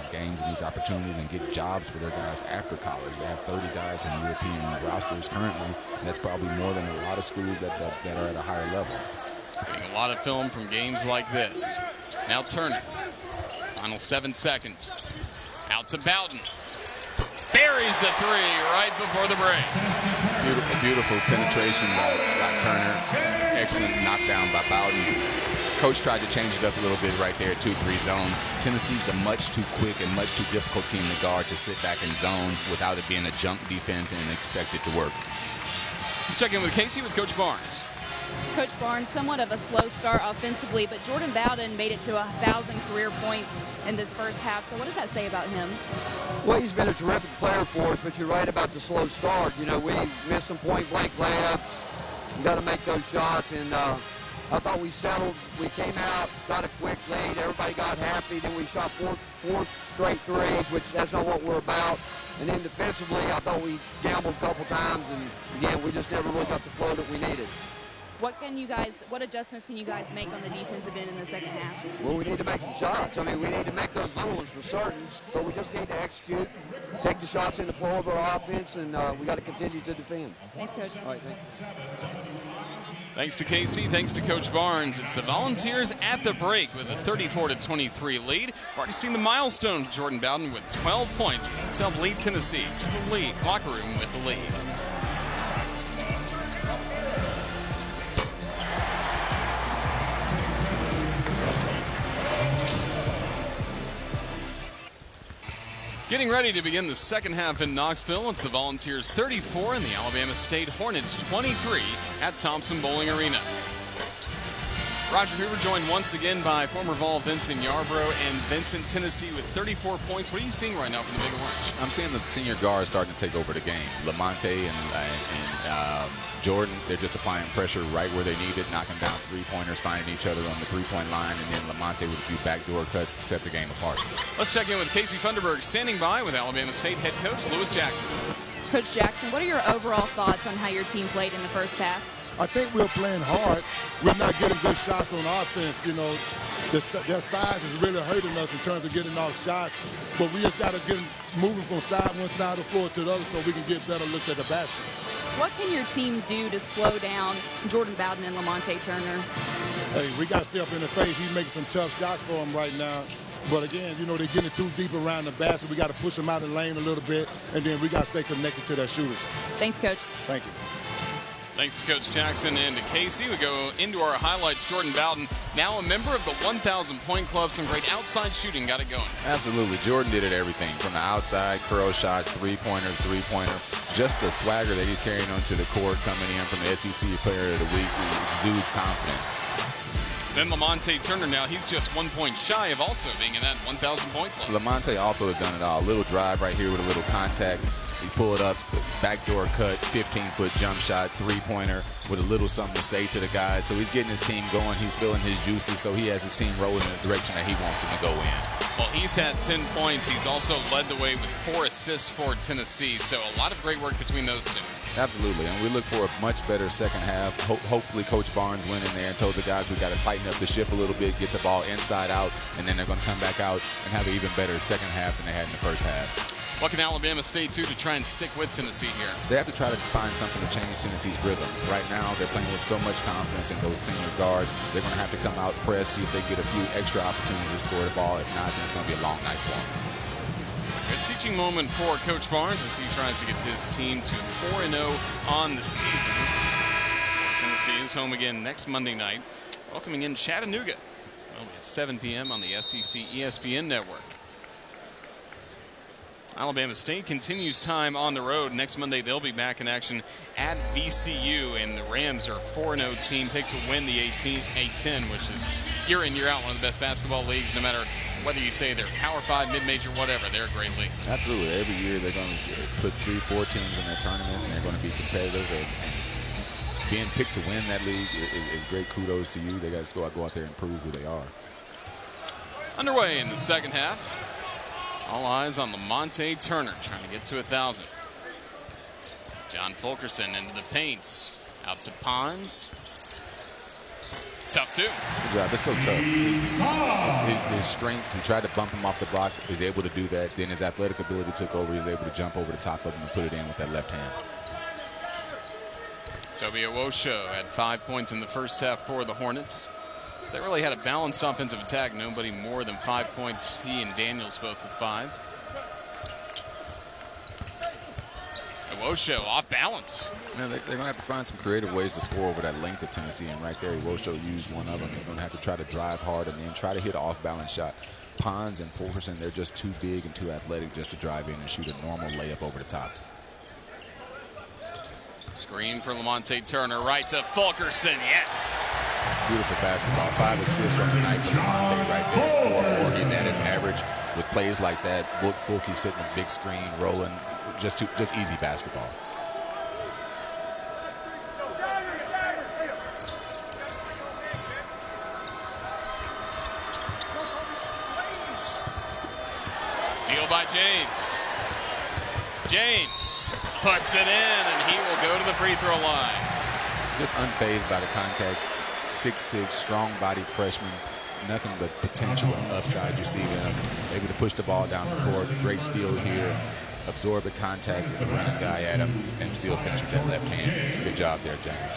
S2: games and these opportunities and get jobs for their guys after college. They have 30 guys in European rosters currently, and that's probably more than a lot of schools that are at a higher level.
S1: Getting a lot of film from games like this. Now Turner. Final 7 seconds. Out to Bowden. Buries the 3 right before the break.
S2: Beautiful penetration by Turner. Excellent knockdown by Bowden. Coach tried to change it up a little bit right there, 2-3 zone. Tennessee's a much too quick and much too difficult team to guard to sit back in zone without it being a junk defense and expect it to work.
S1: Let's check in with Casey with Coach Barnes.
S3: Coach Barnes, somewhat of a slow start offensively, but Jordan Bowden made it to 1,000 career points in this first half. So what does that say about him?
S5: Well, he's been a terrific player for us, but you're right about the slow start. You know, we missed some point-blank layups. We got to make those shots, and I thought we settled. We came out, got a quick lead. Everybody got happy. Then we shot four straight threes, which that's not what we're about. And then defensively, I thought we gambled a couple times, and again, we just never really got the flow that we needed.
S3: What adjustments can you guys make on the defensive end in the second half?
S5: Well, we need to make some shots. I mean, we need to make those little ones for certain, but we just need to execute, take the shots in the flow of our offense, and we got to continue to defend.
S3: Thanks, Coach.
S5: All right, thanks.
S1: Thanks to KC, thanks to Coach Barnes. It's the Volunteers at the break with a 34-23 lead. We've already seen the milestone of Jordan Bowden with 12 points to help lead Tennessee to the locker room with the lead. Getting ready to begin the second half in Knoxville. It's the Volunteers 34 and the Alabama State Hornets 23 at Thompson Bowling Arena. Roger Hoover joined once again by former Vol Vincent Yarbrough and Vincent, Tennessee with 34 points. What are you seeing right now from the Big Orange?
S2: I'm seeing the senior guards starting to take over the game. Lamonte and Jordan, they're just applying pressure right where they need it, knocking down three-pointers, finding each other on the three-point line, and then Lamonte with a few backdoor cuts to set the game apart.
S1: Let's check in with Casey Funderburg, standing by with Alabama State head coach Lewis Jackson.
S3: Coach Jackson, what are your overall thoughts on how your team played in the first half?
S6: I think we're playing hard. We're not getting good shots on offense. You know, their size is really hurting us in terms of getting off shots. But we just got to get moving from one side of the floor to the other so we can get better looks at the basket.
S3: What can your team do to slow down Jordan Bowden and Lamonte Turner?
S6: Hey, we got to stay up in the face. He's making some tough shots for him right now. But again, you know, they're getting too deep around the basket. We got to push them out of the lane a little bit, and then we got to stay connected to their shooters.
S3: Thanks, Coach.
S6: Thank you.
S1: Thanks to Coach Jackson and to Casey. We go into our highlights. Jordan Bowden, now a member of the 1,000-point club. Some great outside shooting got it going.
S2: Absolutely. Jordan did it everything from the outside, curl shots, three-pointer. Just the swagger that he's carrying onto the court coming in from the SEC Player of the Week exudes confidence.
S1: Then Lamonte Turner now, he's just 1 point shy of also being in that 1,000-point club.
S2: Lamonte also has done it all. A little drive right here with a little contact. He pulled up, backdoor cut, 15-foot jump shot, three-pointer with a little something to say to the guys. So he's getting his team going. He's feeling his juices, so he has his team rolling in the direction that he wants them to go in.
S1: Well, he's had 10 points. He's also led the way with 4 assists for Tennessee. So a lot of great work between those two.
S2: Absolutely, and we look for a much better second half. Hopefully Coach Barnes went in there and told the guys we got to tighten up the ship a little bit, get the ball inside out, and then they're going to come back out and have an even better second half than they had in the first half.
S1: What can Alabama State do to try and stick with Tennessee here?
S2: They have to try to find something to change Tennessee's rhythm. Right now, they're playing with so much confidence in those senior guards. They're going to have to come out, press, see if they get a few extra opportunities to score the ball. If not, then it's going to be a long night for them.
S1: Good teaching moment for Coach Barnes as he tries to get his team to 4-0 on the season. Tennessee is home again next Monday night, welcoming in Chattanooga. Well, at 7 p.m. on the SEC ESPN network. Alabama State continues time on the road. Next Monday, they'll be back in action at VCU, and the Rams are a 4-0 team picked to win the A-10, which is year in, year out one of the best basketball leagues, no matter whether you say they're Power 5, mid-major, whatever. They're a great league.
S2: Absolutely. Every year they're going to put 3-4 teams in their tournament, and they're going to be competitive. And being picked to win that league is great. Kudos to you. They got to go out there and prove who they are.
S1: Underway in the second half. All eyes on Lamonte Turner trying to get to 1,000. John Fulkerson into the paints. Out to Pons. Tough two.
S2: Good job. It's so tough. His strength, he tried to bump him off the block, is able to do that. Then his athletic ability took over. He was able to jump over the top of him and put it in with that left hand.
S1: Toby Owosho had 5 points in the first half for the Hornets. So they really had a balanced offensive attack. Nobody more than 5 points. He and Daniels both with 5. Owosho off balance.
S2: Yeah, they're going to have to find some creative ways to score over that length of Tennessee. And right there, Owosho used one of them. He's going to have to try to drive hard and then try to hit an off-balance shot. Pons and Fulkerson, they're just too big and too athletic just to drive in and shoot a normal layup over the top.
S1: Screen for Lamonte Turner, right to Fulkerson, yes.
S2: Beautiful basketball. 5 assists on the night for Lamonte right there. Or he's at his average with plays like that. Fulky sitting on big screen, rolling, just easy basketball.
S1: Steal by James. James puts it in, and he will go to the free throw line.
S2: Just unfazed by the contact. 6'6", strong body freshman. Nothing but potential and upside you see there. Able to push the ball down the court. Great steal here. Absorb the contact with the running guy at him and still finish with that left hand. Good job there, James.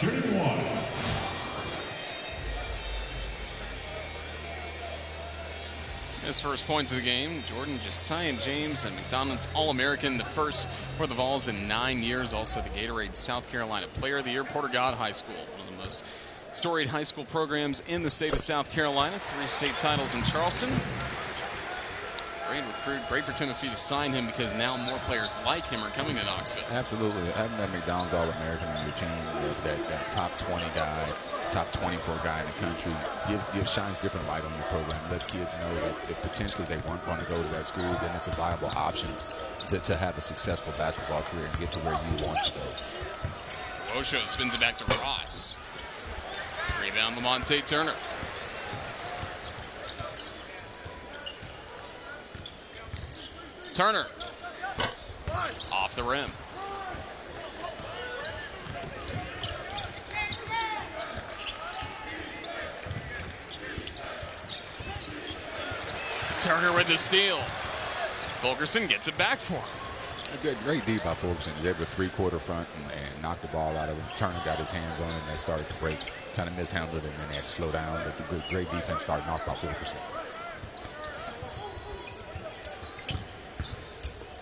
S1: His first points of the game, Jordan Josiah James, and McDonald's All-American, the first for the Vols in 9 years. Also the Gatorade South Carolina Player of the Year, Porter Gaud High School, one of the most storied high school programs in the state of South Carolina. 3 state titles in Charleston. Great recruit, great for Tennessee to sign him because now more players like him are coming to Knoxville.
S2: Absolutely. Having that McDonald's All-American on your team, that top 20 guy, top 24 guy in the country, shines different light on your program. Lets kids know that if potentially they weren't going to go to that school, then it's a viable option to have a successful basketball career and get to where you want to go.
S1: Owosho spins it back to Ross. Rebound Lamonte Turner. Turner off the rim. Turner with the steal. Fulkerson gets it back for him.
S2: Great D by Fulkerson. He's able to three-quarter front and knock the ball out of him. Turner got his hands on it, and that started to break. Kind of mishandled it, and then they had to slow down. But great defense starting off by Fulkerson.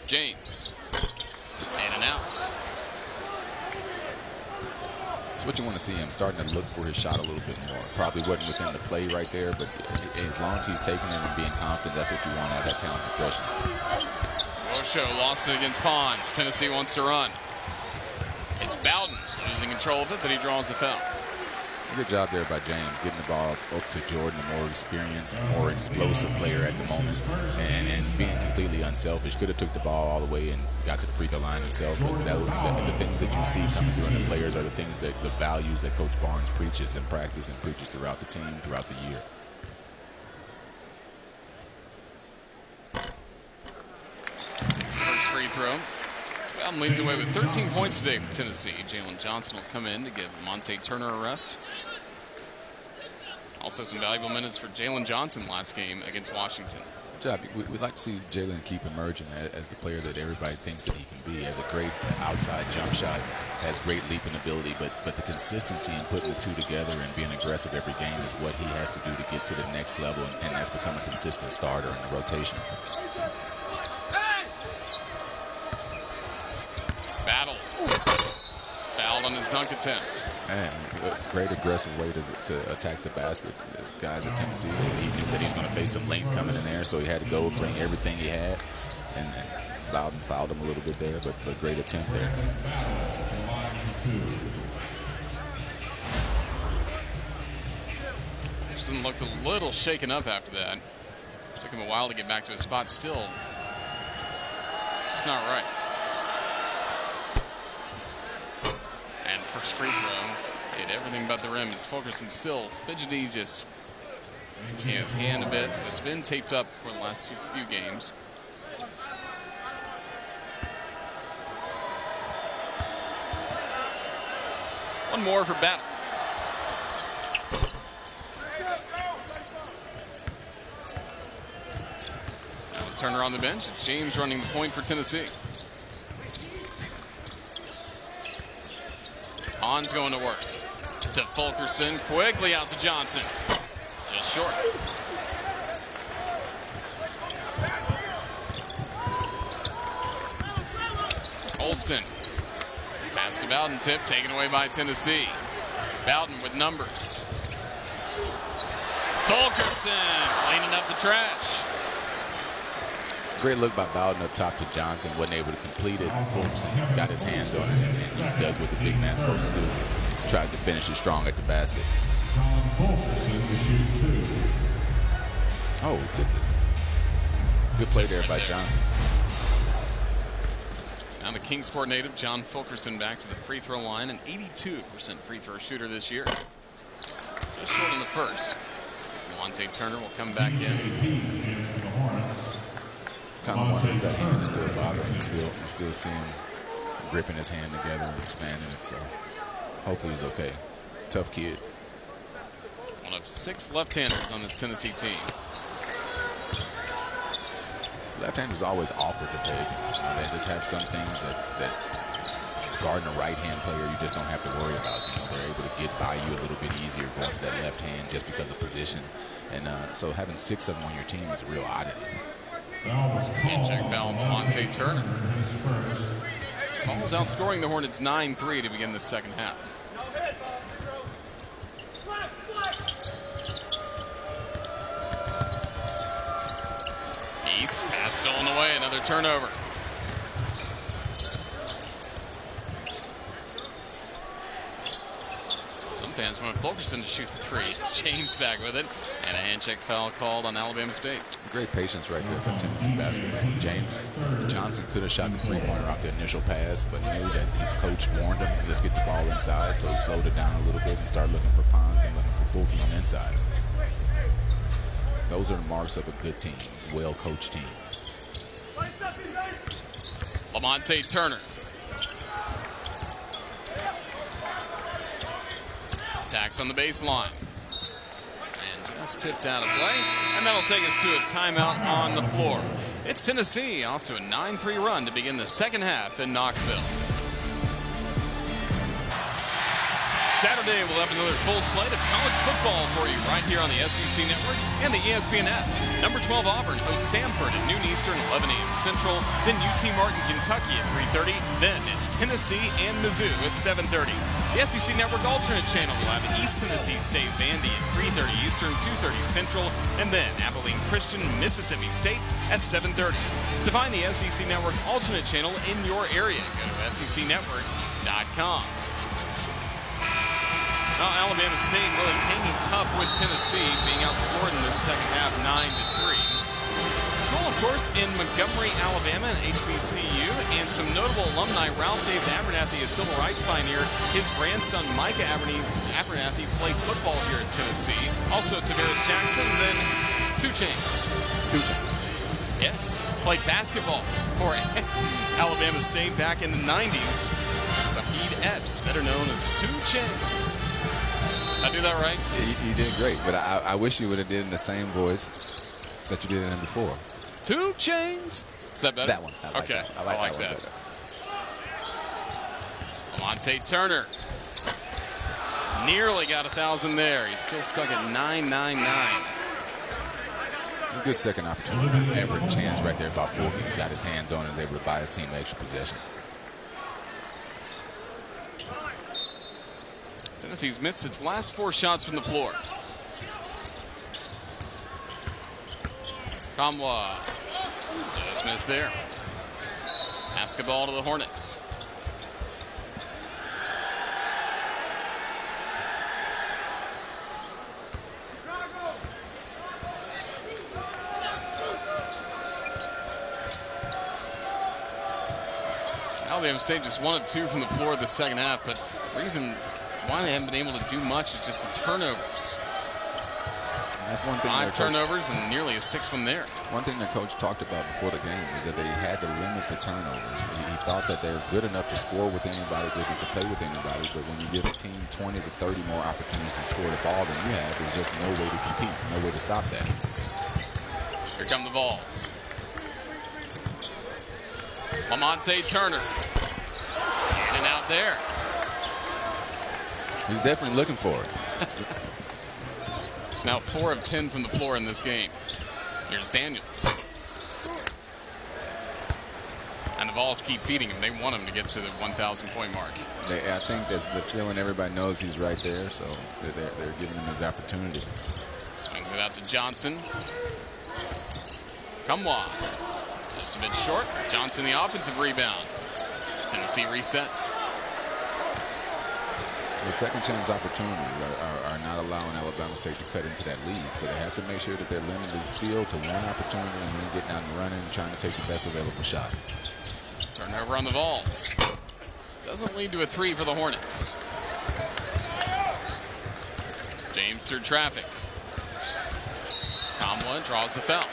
S1: James. In and out.
S2: what you want to see him starting to look for his shot a little bit more. Probably wasn't within the play right there, but as long as he's taking it and being confident, that's what you want out of that talented freshman.
S1: Osho lost it against Pons. Tennessee wants to run. It's Bowden losing control of it, but he draws the foul.
S2: Good job there by James, getting the ball up to Jordan, a more experienced, more explosive player at the moment, and being completely unselfish. Could have took the ball all the way and got to the free throw line himself, but the things that you see coming through in the players are the things that the values that Coach Barnes preaches in practice and preaches throughout the team, throughout the year.
S1: His first free throw. Bowden leads away with 13 points today for Tennessee. Jalen Johnson will come in to give Lamonte Turner a rest. Also some valuable minutes for Jalen Johnson last game against Washington.
S2: Good job. We'd like to see Jalen keep emerging as the player that everybody thinks that he can be. Has a great outside jump shot, has great leaping ability, but the consistency in putting the two together and being aggressive every game is what he has to do to get to the next level, and that's become a consistent starter in the rotation.
S1: Battle. Fouled on his dunk attempt.
S2: And a great aggressive way to attack the basket. The guys at Tennessee, he knew that he was going to face some length coming in there, so he had to go bring everything he had. And Bowden fouled him a little bit there, but great attempt there.
S1: Anderson looked a little shaken up after that. Took him a while to get back to his spot. Still, it's not right. And first free throw, hit everything but the rim. As Fulkerson still fidgety, just in his hand a bit. It's been taped up for the last few games. One more for Battle. Now Turner on the bench. It's James running the point for Tennessee. Pons going to work. To Fulkerson. Quickly out to Johnson. Just short. Olston. Pass to Bowden, tip taken away by Tennessee. Bowden with numbers. Fulkerson cleaning up the trash.
S2: Great look by Bowden up top to Johnson. Wasn't able to complete it. Fulkerson got his hands on it, and he does what the big man's supposed to do. Tries to finish it strong at the basket. Oh, he tipped it. Good play there by Johnson.
S1: Now the Kingsport native John Fulkerson back to the free throw line, an 82% free throw shooter this year. Just short in the first. Lamonte Turner will come back in.
S2: Kind of wondering if that hand is still bothering him. You still see him gripping his hand together and expanding it, so hopefully he's okay. Tough kid.
S1: One of 6 left-handers on this Tennessee team.
S2: Left-handers are always awkward to play against. They just have some things that guarding a right-hand player you just don't have to worry about. They're able to get by you a little bit easier going to that left hand just because of position. And so having 6 of them on your team is a real oddity.
S1: Hand check foul on Lamonte Turner. Ball's outscoring the Hornets 9-3 to begin the second half. Eats, pass stolen away, another turnover. Some fans want Fulkerson to shoot the three. It's James back with it, and a hand check foul called on Alabama State.
S2: Great patience right there for Tennessee basketball. James Johnson could have shot the three-pointer off the initial pass, but knew that his coach warned him, let's get the ball inside, so he slowed it down a little bit and started looking for Pons and looking for Fulkerson inside. Those are the marks of a good team, well-coached team.
S1: Lamonte Turner. Attacks on the baseline. And just tipped out of play. And that'll take us to a timeout on the floor. It's Tennessee off to a 9-3 run to begin the second half in Knoxville. Saturday, we'll have another full slate of college football for you right here on the SEC Network and the ESPN app. Number 12 Auburn hosts Samford at noon Eastern, 11 a.m. Central. Then UT Martin, Kentucky at 3:30. Then it's Tennessee and Mizzou at 7:30. The SEC Network alternate channel will have East Tennessee State Vandy at 3:30 Eastern, 2:30 Central. And then Abilene Christian, Mississippi State at 7:30. To find the SEC Network alternate channel in your area, go to secnetwork.com. Well, Alabama State really hanging tough with Tennessee, being outscored in this second half 9-3. School, of course, in Montgomery, Alabama, and HBCU, and some notable alumni. Ralph David Abernathy, a civil rights pioneer. His grandson, Micah Abernathy, played football here at Tennessee. Also, Tavares Jackson, then 2 Chainz.
S2: 2 Chainz.
S1: Yes, played basketball for Alabama State back in the 90s. Zahid Epps, better known as 2 Chainz. I do that right?
S2: You did great, but I wish you would have did in the same voice that you did in before.
S1: 2 Chainz. Is that better?
S2: That one. I like
S1: okay.
S2: That. I like that.
S1: Lamonte Turner. Nearly got 1,000 there. He's still stuck at 999.
S2: A good second opportunity. Everett chance right there about 40. He got his hands on and was able to buy his team an extra possession.
S1: Tennessee's missed its last 4 shots from the floor. Kamwa just missed there. Basketball to the Hornets. Alabama State just 1 of 2 from the floor the second half, but the reason why they haven't been able to do much is just the turnovers.
S2: That's one thing.
S1: 5 turnovers and nearly a 6th one there.
S2: One thing the coach talked about before the game is that they had to limit the turnovers. He thought that they're good enough to score with anybody, good enough to play with anybody, but when you give a team 20 to 30 more opportunities to score the ball than you have, there's just no way to compete, no way to stop that.
S1: Here come the Vols. Lamonte Turner. In and out there.
S2: He's definitely looking for it.
S1: It's now 4 of 10 from the floor in this game. Here's Daniels. And the Vols keep feeding him. They want him to get to the 1,000-point mark.
S2: I think that's the feeling. Everybody knows he's right there, so they're giving him his opportunity.
S1: Swings it out to Johnson. Kamwa. Just a bit short. Johnson the offensive rebound. Tennessee resets.
S2: The second chance opportunities are not allowing Alabama State to cut into that lead, so they have to make sure that they're limited still to 1 opportunity and then getting out and running and trying to take the best available shot.
S1: Turnover on the Vols. Doesn't lead to a 3 for the Hornets. James through traffic. Kamwa draws the foul.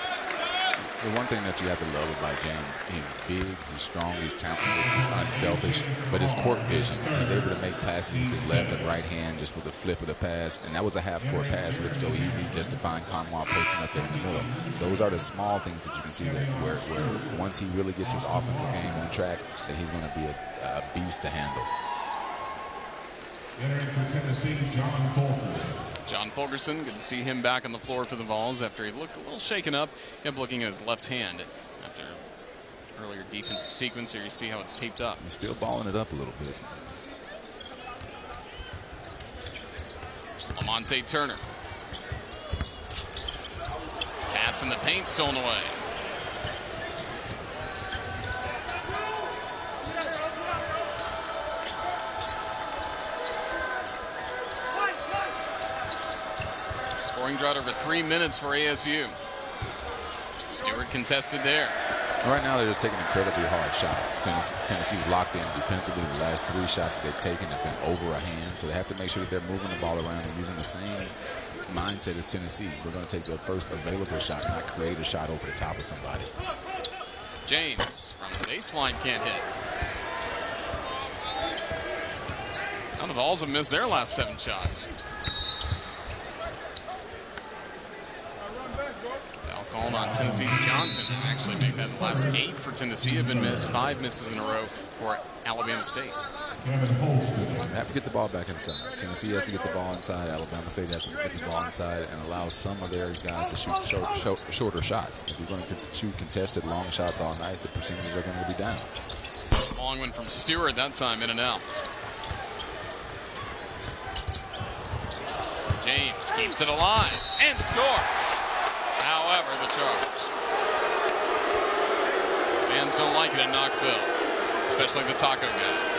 S2: The one thing that you have to love about James, he's big, he's strong, he's talented, he's unselfish, but his court vision, he's able to make passes with his left and right hand just with a flip of the pass, and that was a half-court pass. It looked so easy just to find Kamwa posting up there in the middle. Those are the small things that you can see that where once he really gets his offensive game on track, that he's going to be a beast to handle.
S4: Entering for Tennessee, John Fulkerson.
S1: John Fulkerson, good to see him back on the floor for the Vols after he looked a little shaken up. Kept looking at his left hand after earlier defensive sequence. Here you see how it's taped up.
S2: He's still balling it up a little bit.
S1: Lamonte Turner. Pass in the paint, stolen away. Scoring drought over 3 minutes for ASU. Stewart contested there.
S2: Right now, they're just taking incredibly hard shots. Tennessee's locked in defensively. The last 3 shots that they've taken have been over a hand, so they have to make sure that they're moving the ball around and using the same mindset as Tennessee. We're going to take the first available shot, not create a shot over the top of somebody.
S1: James from the baseline can't hit. Now the Vols have missed their last 7 shots. Foul called on Tennessee's Johnson. Actually, make that the last 8 for Tennessee have been missed. 5 misses in a row for Alabama State.
S4: Kevin Holston.
S2: They have to get the ball back inside. Tennessee has to get the ball inside. Alabama State has to get the ball inside and allow some of their guys to shoot shorter shots. If you're going to shoot contested long shots all night, the percentages are going to be down.
S1: Long one from Stewart that time, in and out. James keeps it alive and scores. However, the charge. Fans don't like it in Knoxville, especially the taco guy.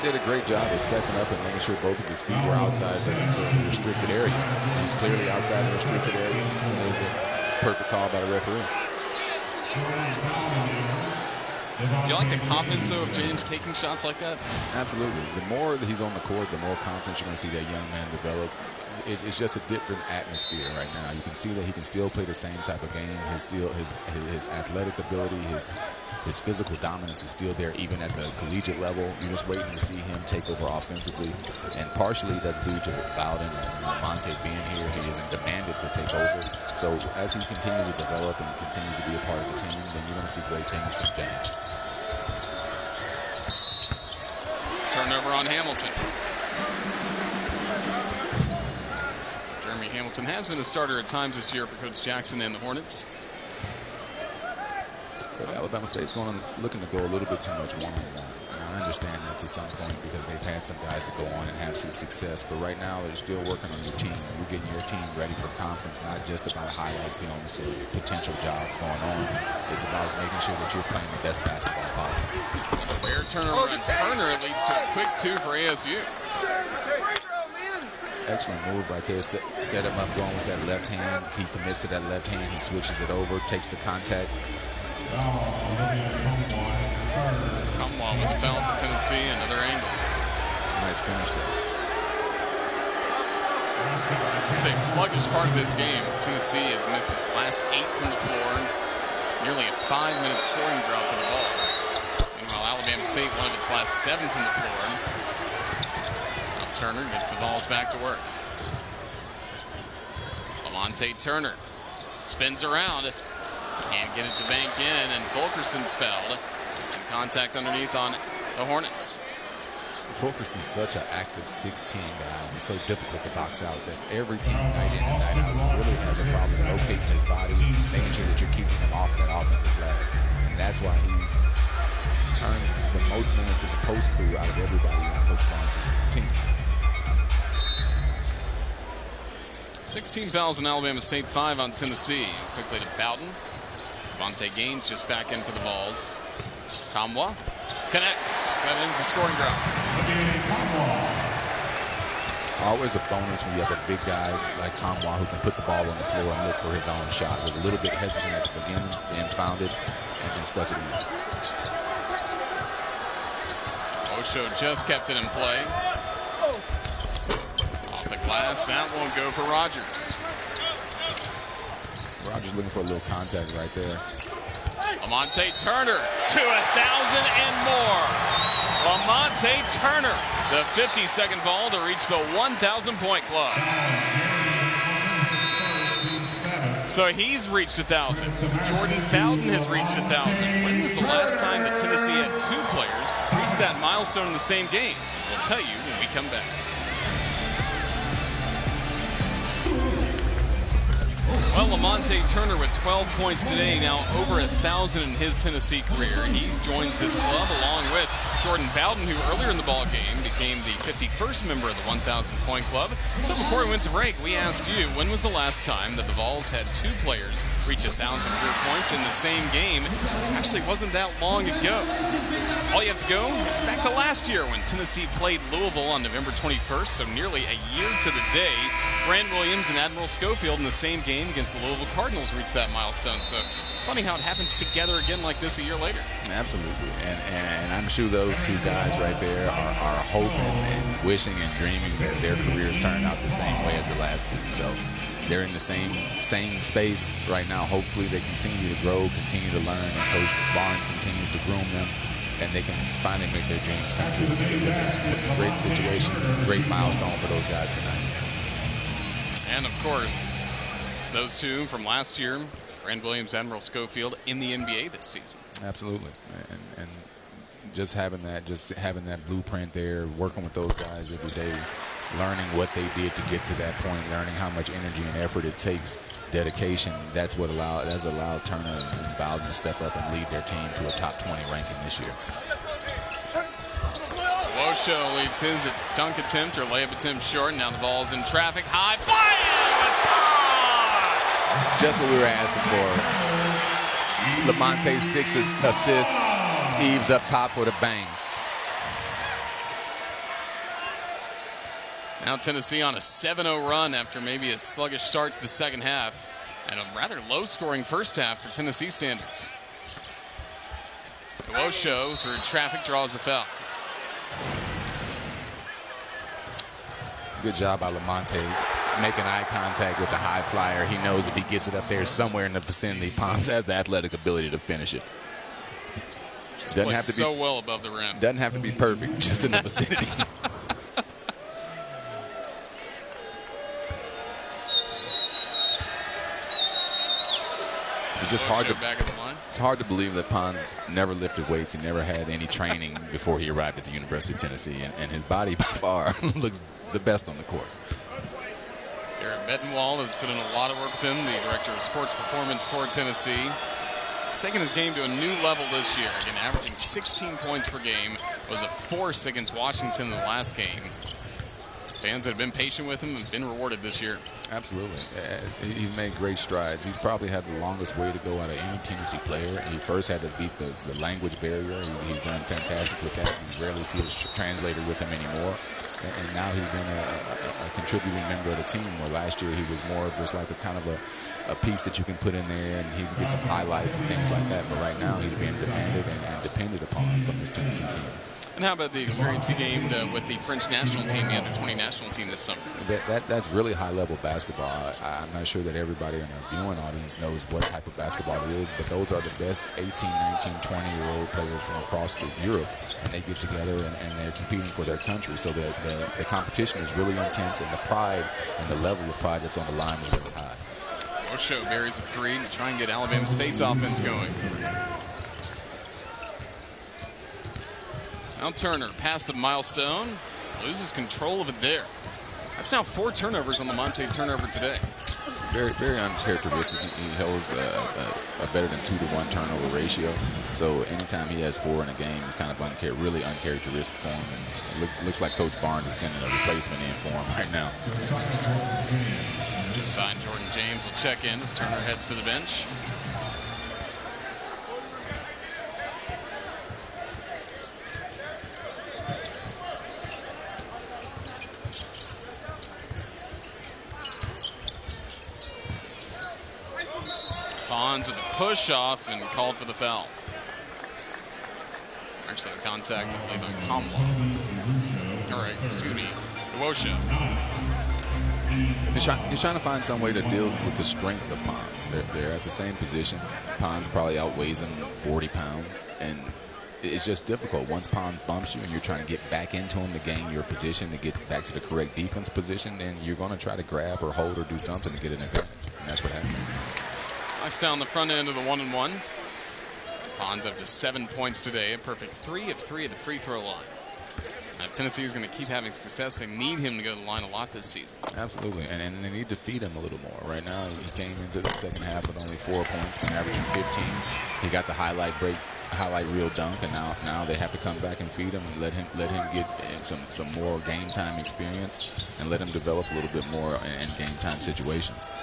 S2: Did a great job of stepping up and making sure both of his feet were outside the restricted area. He's clearly outside the restricted area. Perfect call by the referee.
S1: Do you like the confidence, though, of James taking shots like that?
S2: Absolutely. The more that he's on the court, the more confidence you're going to see that young man develop. It's just a different atmosphere right now. You can see that he can still play the same type of game. His athletic ability, his physical dominance is still there, even at the collegiate level. You're just waiting to see him take over offensively. And partially that's due to Bowden and Lamonte being here. He isn't demanded to take over. So as he continues to develop and continues to be a part of the team, then you're going to see great things from James.
S1: Turnover on Hamilton. Jeremy Hamilton has been a starter at times this year for Coach Jackson and the Hornets.
S2: But Alabama State's looking to go a little bit too much one-on-one. And I understand that to some point because they've had some guys that go on and have some success. But right now, they're still working on your team. You're getting your team ready for conference, not just about highlight films for potential jobs going on. It's about making sure that you're playing the best basketball possible.
S1: A rare turnover on Turner leads to a quick two for ASU.
S2: Excellent move right there. Set him up going with that left hand. He commits to that left hand. He switches it over, takes the contact.
S1: Kamwa with the foul for Tennessee. Another angle.
S2: Nice finish there.
S1: It's a sluggish part of this game. Tennessee has missed its last 8 from the floor. Nearly a 5-minute scoring drought for the Vols. Meanwhile, Alabama State, one of its last 7 from the floor. Now Turner gets the Vols back to work. Lamonte Turner spins around. Can't get it to bank in, and Fulkerson's fouled. Some contact underneath on the Hornets.
S2: Fulkerson's such an active 16 guy, and it's so difficult to box out that every team night in and night out really has a problem locating his body, making sure that you're keeping him off that offensive glass. And that's why he earns the most minutes in the post crew out of everybody on Coach Barnes' team.
S1: 16 fouls in Alabama State, 5 on Tennessee. Quickly to Bowden. Devontae Gaines just back in for the Vols. Kamwa connects. That ends the scoring drought.
S2: Always a bonus when you have a big guy like Kamwa who can put the ball on the floor and look for his own shot. Was a little bit hesitant at the beginning, then found it, and then stuck it in.
S1: Osho just kept it in play. Off the glass, that won't go for Rogers.
S2: Rogers looking for a little contact right there.
S1: Lamonte Turner to 1,000 and more. Lamonte Turner, the 52nd ball to reach the 1,000-point club. So he's reached 1,000. Jordan Bowden has reached 1,000. When was the last time that Tennessee had 2 players reach that milestone in the same game? We'll tell you when we come back. Well, Lamonte Turner with 12 points today, now over 1,000 in his Tennessee career. He joins this club along with Jordan Bowden, who earlier in the ball game became the 51st member of the 1,000-point club. So before we went to break, we asked you, when was the last time that the Vols had 2 players reach 1,000 career points in the same game? Actually, it wasn't that long ago. All you have to go is back to last year when Tennessee played Louisville on November 21st, so nearly a year to the day. Grant Williams and Admiral Schofield in the same game against the Louisville Cardinals reached that milestone. So funny how it happens together again like this a year later.
S2: Absolutely. And I'm sure those 2 guys right there are hoping and wishing and dreaming that their careers turn out the same way as the last 2. So they're in the same space right now. Hopefully they continue to grow, continue to learn, and Coach Barnes continues to groom them, and they can finally make their dreams come true. Great situation, great milestone for those guys tonight.
S1: And of course, it's those 2 from last year, Grant Williams, Admiral Schofield, in the NBA this season.
S2: Absolutely. And just having that blueprint there, working with those guys every day, learning what they did to get to that point, learning how much energy and effort it takes, dedication. That's allowed Turner and Bowden to step up and lead their team to a top 20 ranking this year.
S1: Wosho leads his dunk attempt or layup attempt short. Now the ball's in traffic. High fire with Ponds!
S2: Just what we were asking for. Lamonte 6 assists. Eves up top for the bang.
S1: Now Tennessee on a 7-0 run after maybe a sluggish start to the second half and a rather low-scoring first half for Tennessee standards. Wosho through traffic draws the foul.
S2: Good job by Lamonte making eye contact with the high flyer. He knows if he gets it up there somewhere in the vicinity, Ponds has the athletic ability to finish it.
S1: Doesn't have to be so well above the rim.
S2: Doesn't have to be perfect, just in the vicinity. It's just hard to
S1: back at the line.
S2: It's hard to believe that Ponds never lifted weights. He never had any training before he arrived at the University of Tennessee, and his body by far looks the best on the court.
S1: Garrett Bettenwald has put in a lot of work with him, the director of sports performance for Tennessee. He's taken his game to a new level this year, again averaging 16 points per game. Was a force against Washington in the last game. Fans that have been patient with him have been rewarded this year.
S2: Absolutely. He's made great strides. He's probably had the longest way to go out of any Tennessee player. He first had to beat the language barrier. He's done fantastic with that. You rarely see his translator with him anymore. And now he's been a contributing member of the team, where last year he was more of just like a kind of a piece that you can put in there and he can get some highlights and things like that. But right now he's being demanded and depended upon from his Tennessee team.
S1: And how about the experience he gained with the French national team, the under-20 national team this summer?
S2: That's really high-level basketball. I'm not sure that everybody in our viewing audience knows what type of basketball it is, but those are the best 18, 19, 20-year-old players from across Europe, and they get together and they're competing for their country. So the competition is really intense, and the pride and the level of pride that's on the line is really high.
S1: Wosho buries a three to try and get Alabama State's offense going. Now Turner past the milestone, loses control of it there. That's now 4 turnovers on the Lamonte turnover today.
S2: Very, very uncharacteristic. He holds a better than 2-to-1 turnover ratio. So anytime he has 4 in a game, it's kind of really uncharacteristic for him. And it looks like Coach Barnes is sending a replacement in for him right now.
S1: Josiah Jordan James will check in as Turner heads to the bench. Ponds with a push off and called for the foul. Actually, contact, I believe, on Kamla. All right, excuse me, Wosho.
S2: He's trying to find some way to deal with the strength of Ponds. They're at the same position. Ponds probably outweighs him 40 pounds, and it's just difficult. Once Ponds bumps you and you're trying to get back into him to gain your position, to get back to the correct defense position, then you're going to try to grab or hold or do something to get an advantage, and that's what happened.
S1: Knocks down the front end of the 1-and-1. Ponds up to 7 points today, a perfect 3 of 3 at the free throw line. If Tennessee is going to keep having success, they need him to go to the line a lot this season.
S2: Absolutely, and they need to feed him a little more. Right now, he came into the second half with only 4 points, been averaging 15. He got the highlight reel dunk, and now they have to come back and feed him and let him get some more game time experience and let him develop a little bit more in game time situations.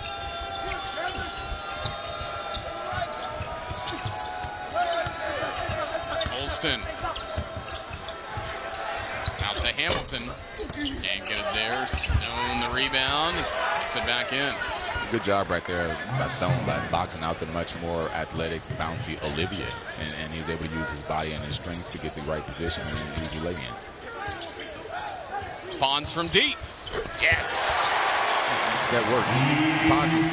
S1: Holston out to Hamilton. Can't get it there. Stone the rebound. Puts it back in.
S2: Good job right there by Stone by boxing out the much more athletic, bouncy Olivier. And he's able to use his body and his strength to get the right position and an easy lay in.
S1: Ponds from deep. Yes.
S2: That worked. Ponds is,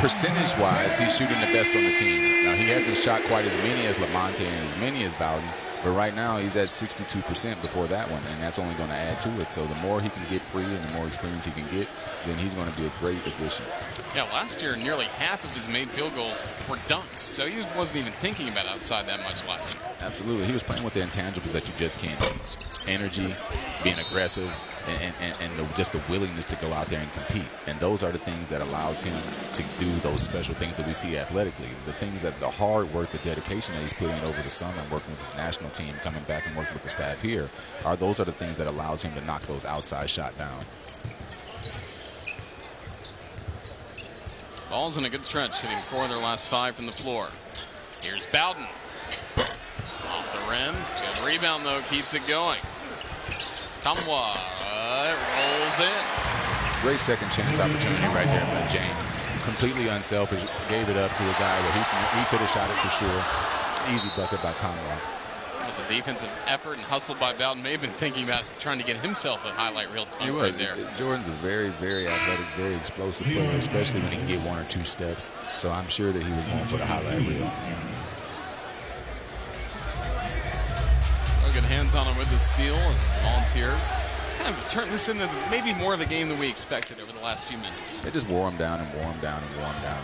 S2: percentage-wise, he's shooting the best on the team. Now, he hasn't shot quite as many as Lamonte and as many as Bowden, but right now he's at 62% before that one, and that's only going to add to it. So the more he can get free free and the more experience he can get, then he's going to be a great addition.
S1: Yeah, last year, nearly half of his made field goals were dunks, so he wasn't even thinking about outside that much last year.
S2: Absolutely. He was playing with the intangibles that you just can't teach. Energy, being aggressive, and just the willingness to go out there and compete. And those are the things that allows him to do those special things that we see athletically. The things that the hard work, the dedication that he's putting in over the summer and working with his national team, coming back and working with the staff here, those are the things that allows him to knock those outside shot down.
S1: Ball's in a good stretch, hitting 4 of their last 5 from the floor. Here's Bowden. Off the rim. Good rebound, though. Keeps it going. Kamwa rolls in.
S2: Great second chance opportunity right there by James. Completely unselfish. Gave it up to a guy where he could have shot it for sure. Easy bucket by Kamwa.
S1: With the defensive effort and hustle by Bowden, may have been thinking about trying to get himself a highlight reel dunk right there.
S2: Jordan's a very, very athletic, very explosive player, especially when he can get 1 or 2 steps. So I'm sure that he was going for the highlight reel.
S1: So good hands on him with the steal as the Volunteers kind of turned this into maybe more of a game than we expected over the last few minutes.
S2: They just wore him down and wore him down and wore him down.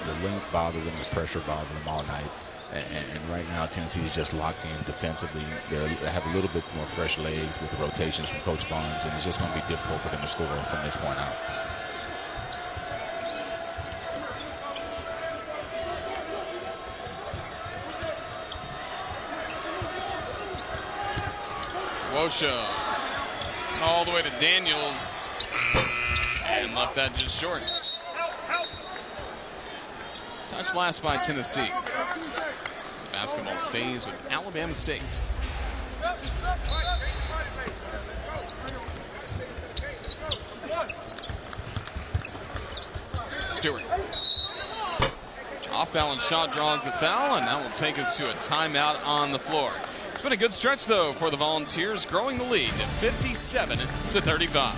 S2: The length bothered them, the pressure bothered them all night. And right now, Tennessee is just locked in defensively. They have a little bit more fresh legs with the rotations from Coach Barnes, and it's just going to be difficult for them to score from this point out.
S1: Wosha all the way to Daniels and left that just short. Touch last by Tennessee. So the basketball stays with Alabama State. Stewart. Off-balance shot draws the foul, and that will take us to a timeout on the floor. It's been a good stretch, though, for the Volunteers, growing the lead to 57-35.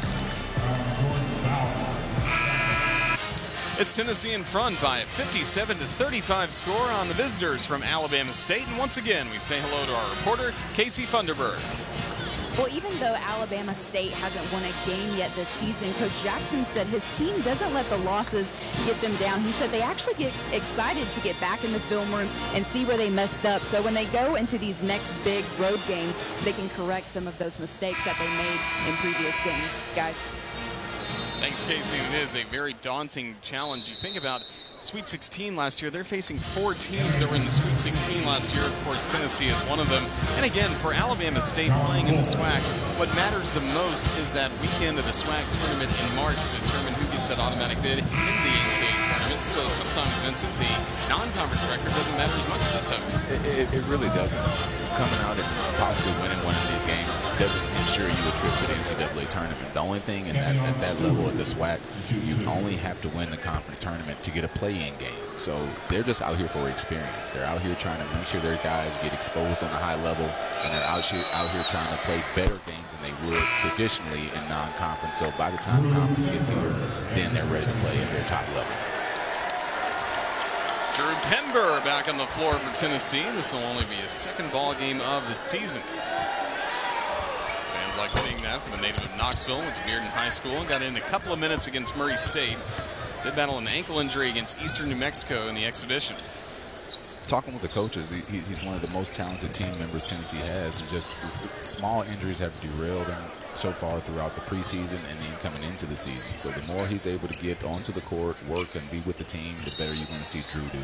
S1: It's Tennessee in front by a 57-35 score on the visitors from Alabama State. And once again, we say hello to our reporter, Casey Funderburg.
S3: Well, even though Alabama State hasn't won a game yet this season, Coach Jackson said his team doesn't let the losses get them down. He said they actually get excited to get back in the film room and see where they messed up. So when they go into these next big road games, they can correct some of those mistakes that they made in previous games. Guys.
S1: Thanks, Casey. It is a very daunting challenge. You think about Sweet 16 last year. They're facing 4 teams that were in the Sweet 16 last year. Of course, Tennessee is one of them. And again, for Alabama State playing in the SWAC, what matters the most is that weekend of the SWAC tournament in March to determine who gets that automatic bid in the NCAA tournament. So sometimes, Vincent, the non-conference record doesn't matter as much this time.
S2: It really doesn't. Coming out and possibly winning one of these games doesn't ensure you a trip to the NCAA tournament. The only thing at that level of the SWAC, you only have to win the conference tournament to get a play-in game. So they're just out here for experience. They're out here trying to make sure their guys get exposed on a high level, and they're out here trying to play better games than they would traditionally in non-conference. So by the time conference gets here, then they're ready to play at their top level.
S1: Drew Pember back on the floor for Tennessee. This will only be his second ball game of the season. Fans like seeing that from the native of Knoxville. Went to Bearden High School and got in a couple of minutes against Murray State. Did battle an ankle injury against Eastern New Mexico in the exhibition.
S2: Talking with the coaches, he's one of the most talented team members Tennessee has. It's just small injuries have derailed him so far throughout the preseason and then coming into the season. So the more he's able to get onto the court, work, and be with the team, the better you're going to see Drew do.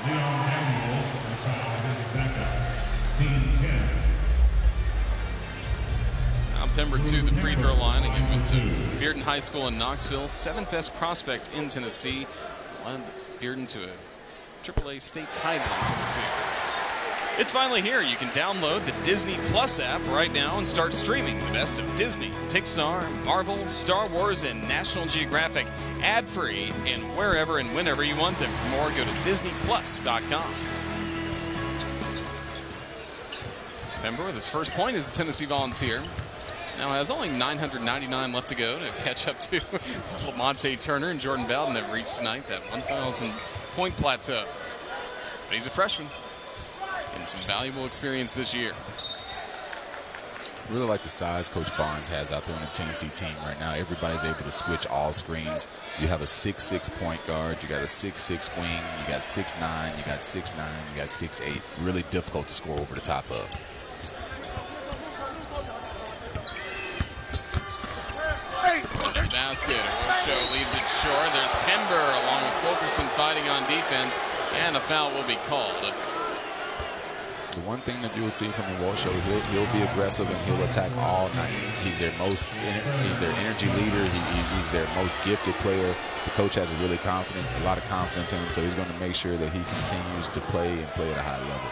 S4: Leon Daniels will foul his second. Team 10.
S1: Now Pember to the free throw line. Again, went to Bearden High School in Knoxville. 7th best prospect in Tennessee. Led Bearden to a AAA state title in Tennessee. It's finally here. You can download the Disney Plus app right now and start streaming the best of Disney, Pixar, Marvel, Star Wars, and National Geographic ad-free and wherever and whenever you want them. For more, go to DisneyPlus.com. Pember with his first point as a Tennessee Volunteer. Now has only 999 left to go to catch up to Lamonte Turner and Jordan Bowden have reached tonight that 1,000-point plateau. But he's a freshman and some valuable experience this year.
S2: Really like the size Coach Barnes has out there on the Tennessee team right now. Everybody's able to switch all screens. You have a 6'6" point guard. You got a 6'6" wing. You got 6'9". You got 6'9". You got 6'8". Really difficult to score over the top of.
S1: Basket. Osho leaves it short. There's Pember along with Fulkerson fighting on defense, and a foul will be called.
S2: The one thing that you'll see from Osho, he'll be aggressive and he'll attack all night. He's their energy leader. He's their most gifted player. The coach has a lot of confidence in him, so he's going to make sure that he continues to play and play at a high level.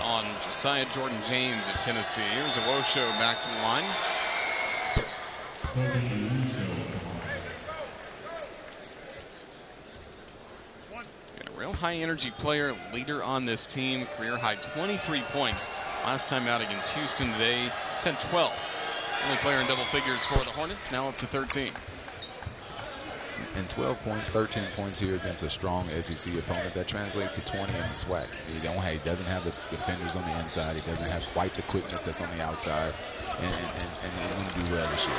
S1: On Josiah Jordan James of Tennessee. Here's Osho back to the line. A real high energy player, leader on this team, career high 23 points. Last time out against Houston today, sent 12. Only player in double figures for the Hornets, now up to 13.
S2: And 12 points, 13 points here against a strong SEC opponent. That translates to 20 in the SWAC. He doesn't have the defenders on the inside. He doesn't have quite the quickness that's on the outside. And he's going to do well this year.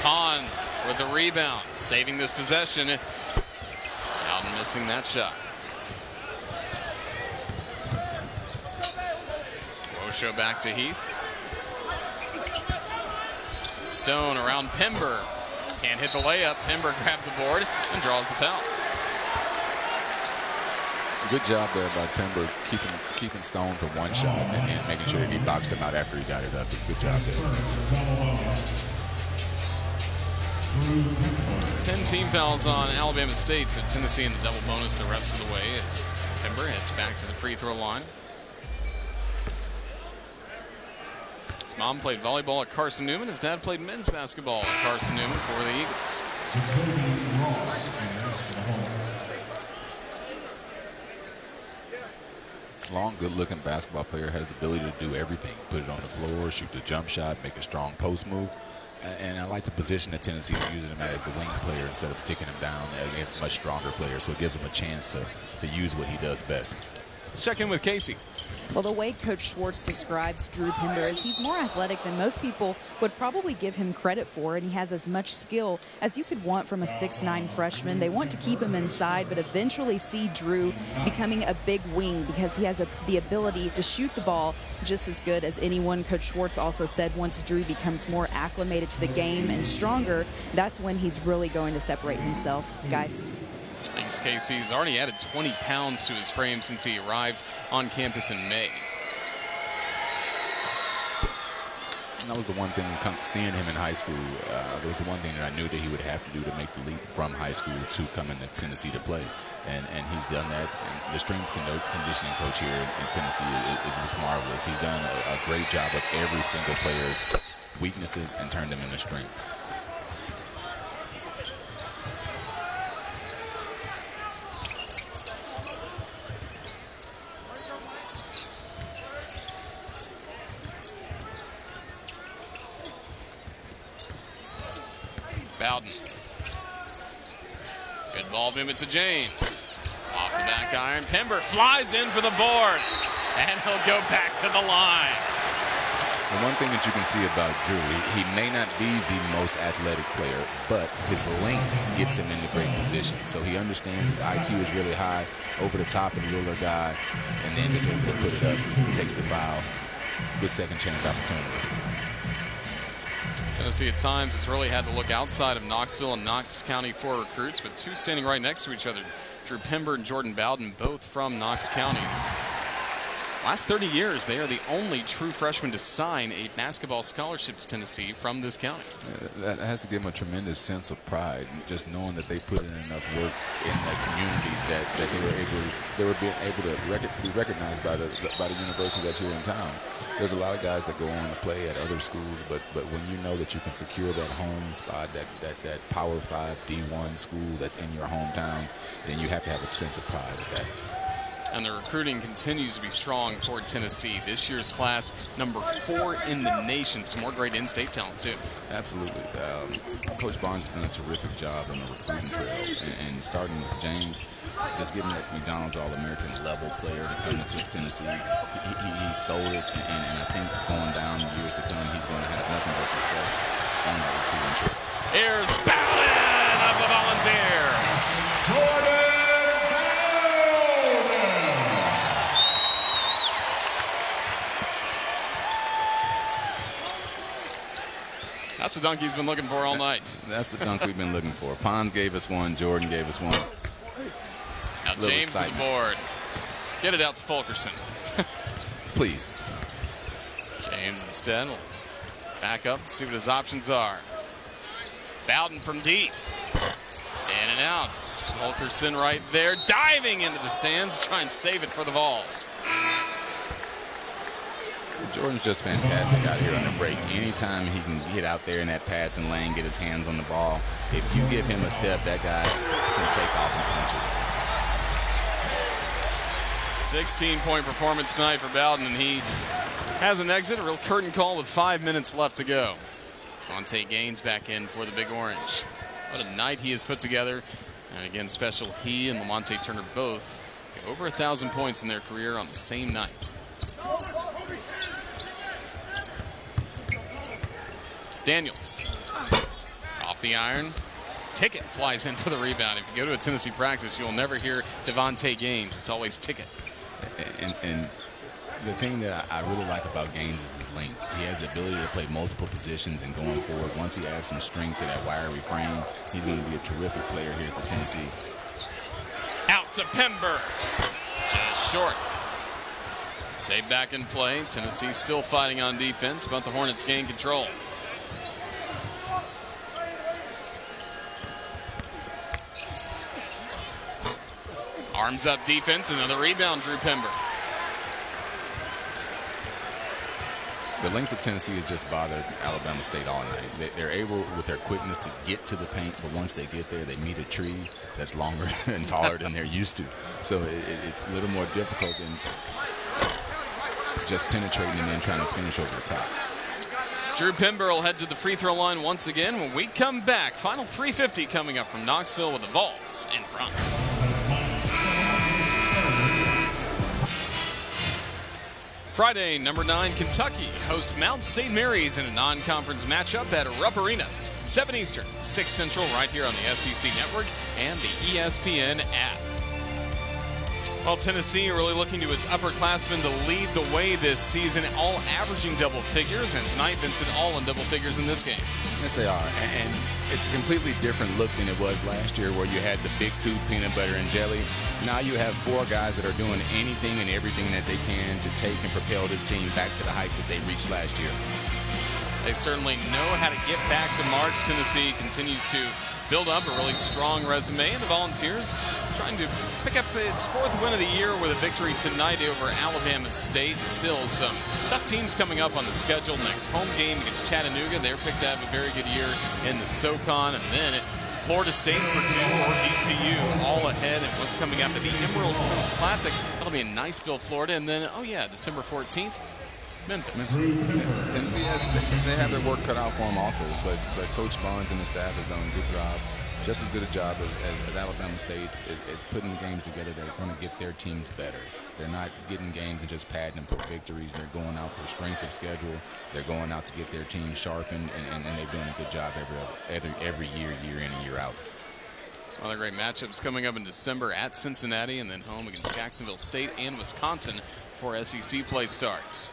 S1: Pons with the rebound, saving this possession. Bowden missing that shot. Osho back to Heath. Stone around Pember. Can't hit the layup. Pember grabbed the board and draws the foul.
S2: Good job there by Pember keeping Stone to one shot and then making sure that he boxed him out after he got it up. It's a good job there.
S1: 10 team fouls on Alabama State, so Tennessee in the double bonus the rest of the way as Pember heads back to the free throw line. His mom played volleyball at Carson Newman. His dad played men's basketball at Carson Newman for the Eagles.
S2: Long, good-looking basketball player, has the ability to do everything. Put it on the floor, shoot the jump shot, make a strong post move. And I like the position that Tennessee is using him as the wing player instead of sticking him down against much stronger players. So it gives him a chance to use what he does best.
S1: Let's check in with Casey.
S3: Well, the way Coach Schwartz describes Drew Pember is he's more athletic than most people would probably give him credit for, and he has as much skill as you could want from a 6'9" freshman. They want to keep him inside, but eventually see Drew becoming a big wing because he has the ability to shoot the ball just as good as anyone. Coach Schwartz also said once Drew becomes more acclimated to the game and stronger, that's when he's really going to separate himself. Guys.
S1: Thanks, Casey. He's already added 20 pounds to his frame since he arrived on campus in May.
S2: And that was the one thing, seeing him in high school, there was the one thing that I knew that he would have to do to make the leap from high school to come into Tennessee to play. And he's done that. And the strength conditioning coach here in Tennessee is marvelous. He's done a great job of every single player's weaknesses and turned them into strengths.
S1: Bowden. Good ball movement to James. Off the back iron. Pember flies in for the board. And he'll go back to the line.
S2: The one thing that you can see about Drew, he may not be the most athletic player, but his length gets him into great position. So he understands his IQ is really high, over the top of the littler guy, and then just able to put it up, takes the foul. Good second chance opportunity.
S1: Tennessee at times has really had to look outside of Knoxville and Knox County for recruits, but two standing right next to each other. Drew Pember and Jordan Bowden, both from Knox County. Last 30 years, they are the only true freshmen to sign a basketball scholarship to Tennessee from this county.
S2: That has to give them a tremendous sense of pride, just knowing that they put in enough work in the community that they were being able to be recognized by the university that's here in town. There's a lot of guys that go on to play at other schools, but when you know that you can secure that home spot, that Power 5 D1 school that's in your hometown, then you have to have a sense of pride with that.
S1: And the recruiting continues to be strong for Tennessee. This year's class, number 4 in the nation. Some more great in-state talent, too.
S2: Absolutely. Coach Barnes has done a terrific job on the recruiting trail. And starting with James, just getting that McDonald's All-American level player to come to Tennessee, he sold it. And I think going down the years to come, he's going to have nothing but success on that recruiting trail.
S1: Here's Bowden of the Volunteers.
S4: Jordan Bowden.
S1: That's the dunk he's been looking for all night.
S2: That's the dunk we've been looking for. Pons gave us one. Jordan gave us one.
S1: Now James to the board. Get it out to Fulkerson.
S2: Please.
S1: James instead will back up and see what his options are. Bowden from deep. In and out. Fulkerson right there, diving into the stands to try and save it for the Vols.
S2: Jordan's just fantastic out here on the break. Anytime he can get out there in that passing lane, get his hands on the ball, if you give him a step, that guy can take off and punch it.
S1: 16-point performance tonight for Bowden, and he has an exit, a real curtain call with 5 minutes left to go. Devontae Gaines back in for the Big Orange. What a night he has put together. And again, special, he and Lamonte Turner both get over 1,000 points in their career on the same night. Daniels off the iron. Ticket flies in for the rebound. If you go to a Tennessee practice, you'll never hear Devontae Gaines. It's always Ticket.
S2: And the thing that I really like about Gaines is his length. He has the ability to play multiple positions and going forward. Once he adds some strength to that wiry frame, he's going to be a terrific player here for Tennessee.
S1: Out to Pember. Just short. Saved back in play. Tennessee still fighting on defense, but the Hornets gain control. Arms up defense, another rebound, Drew Pember.
S2: The length of Tennessee has just bothered Alabama State all night. They're able, with their quickness, to get to the paint, but once they get there, they meet a tree that's longer and taller than they're used to. So it's a little more difficult than just penetrating and then trying to finish over the top.
S1: Drew Pember will head to the free throw line once again when we come back. Final 3:50 coming up from Knoxville with the Vols in front. Friday, number 9, Kentucky host Mount St. Mary's in a non-conference matchup at Rupp Arena. 7 Eastern, 6 Central, right here on the SEC Network and the ESPN app. Well, Tennessee really looking to its upperclassmen to lead the way this season, all averaging double figures, and tonight Vincent all in double figures in this game.
S2: Yes, they are, and it's a completely different look than it was last year where you had the big two, peanut butter and jelly. Now you have 4 guys that are doing anything and everything that they can to take and propel this team back to the heights that they reached last year.
S1: They certainly know how to get back to March. Tennessee continues to build up a really strong resume, and the Volunteers trying to pick up its 4th win of the year with a victory tonight over Alabama State. Still some tough teams coming up on the schedule. Next home game against Chattanooga. They're picked to have a very good year in the SoCon, and then Florida State, Purdue, or VCU all ahead. And what's coming after the Emerald Coast Classic? That'll be in Niceville, Florida, and then, oh yeah, December 14th. Memphis.
S2: Tennessee, they have their work cut out for them also, but Coach Barnes and the staff has done a good job, just as good a job as Alabama State is putting the games together. They're going to get their teams better. They're not getting games and just padding them for victories. They're going out for strength of schedule. They're going out to get their team sharpened, and they're doing a good job every year in and year out.
S1: Some other great matchups coming up in December at Cincinnati, and then home against Jacksonville State and Wisconsin before SEC play starts.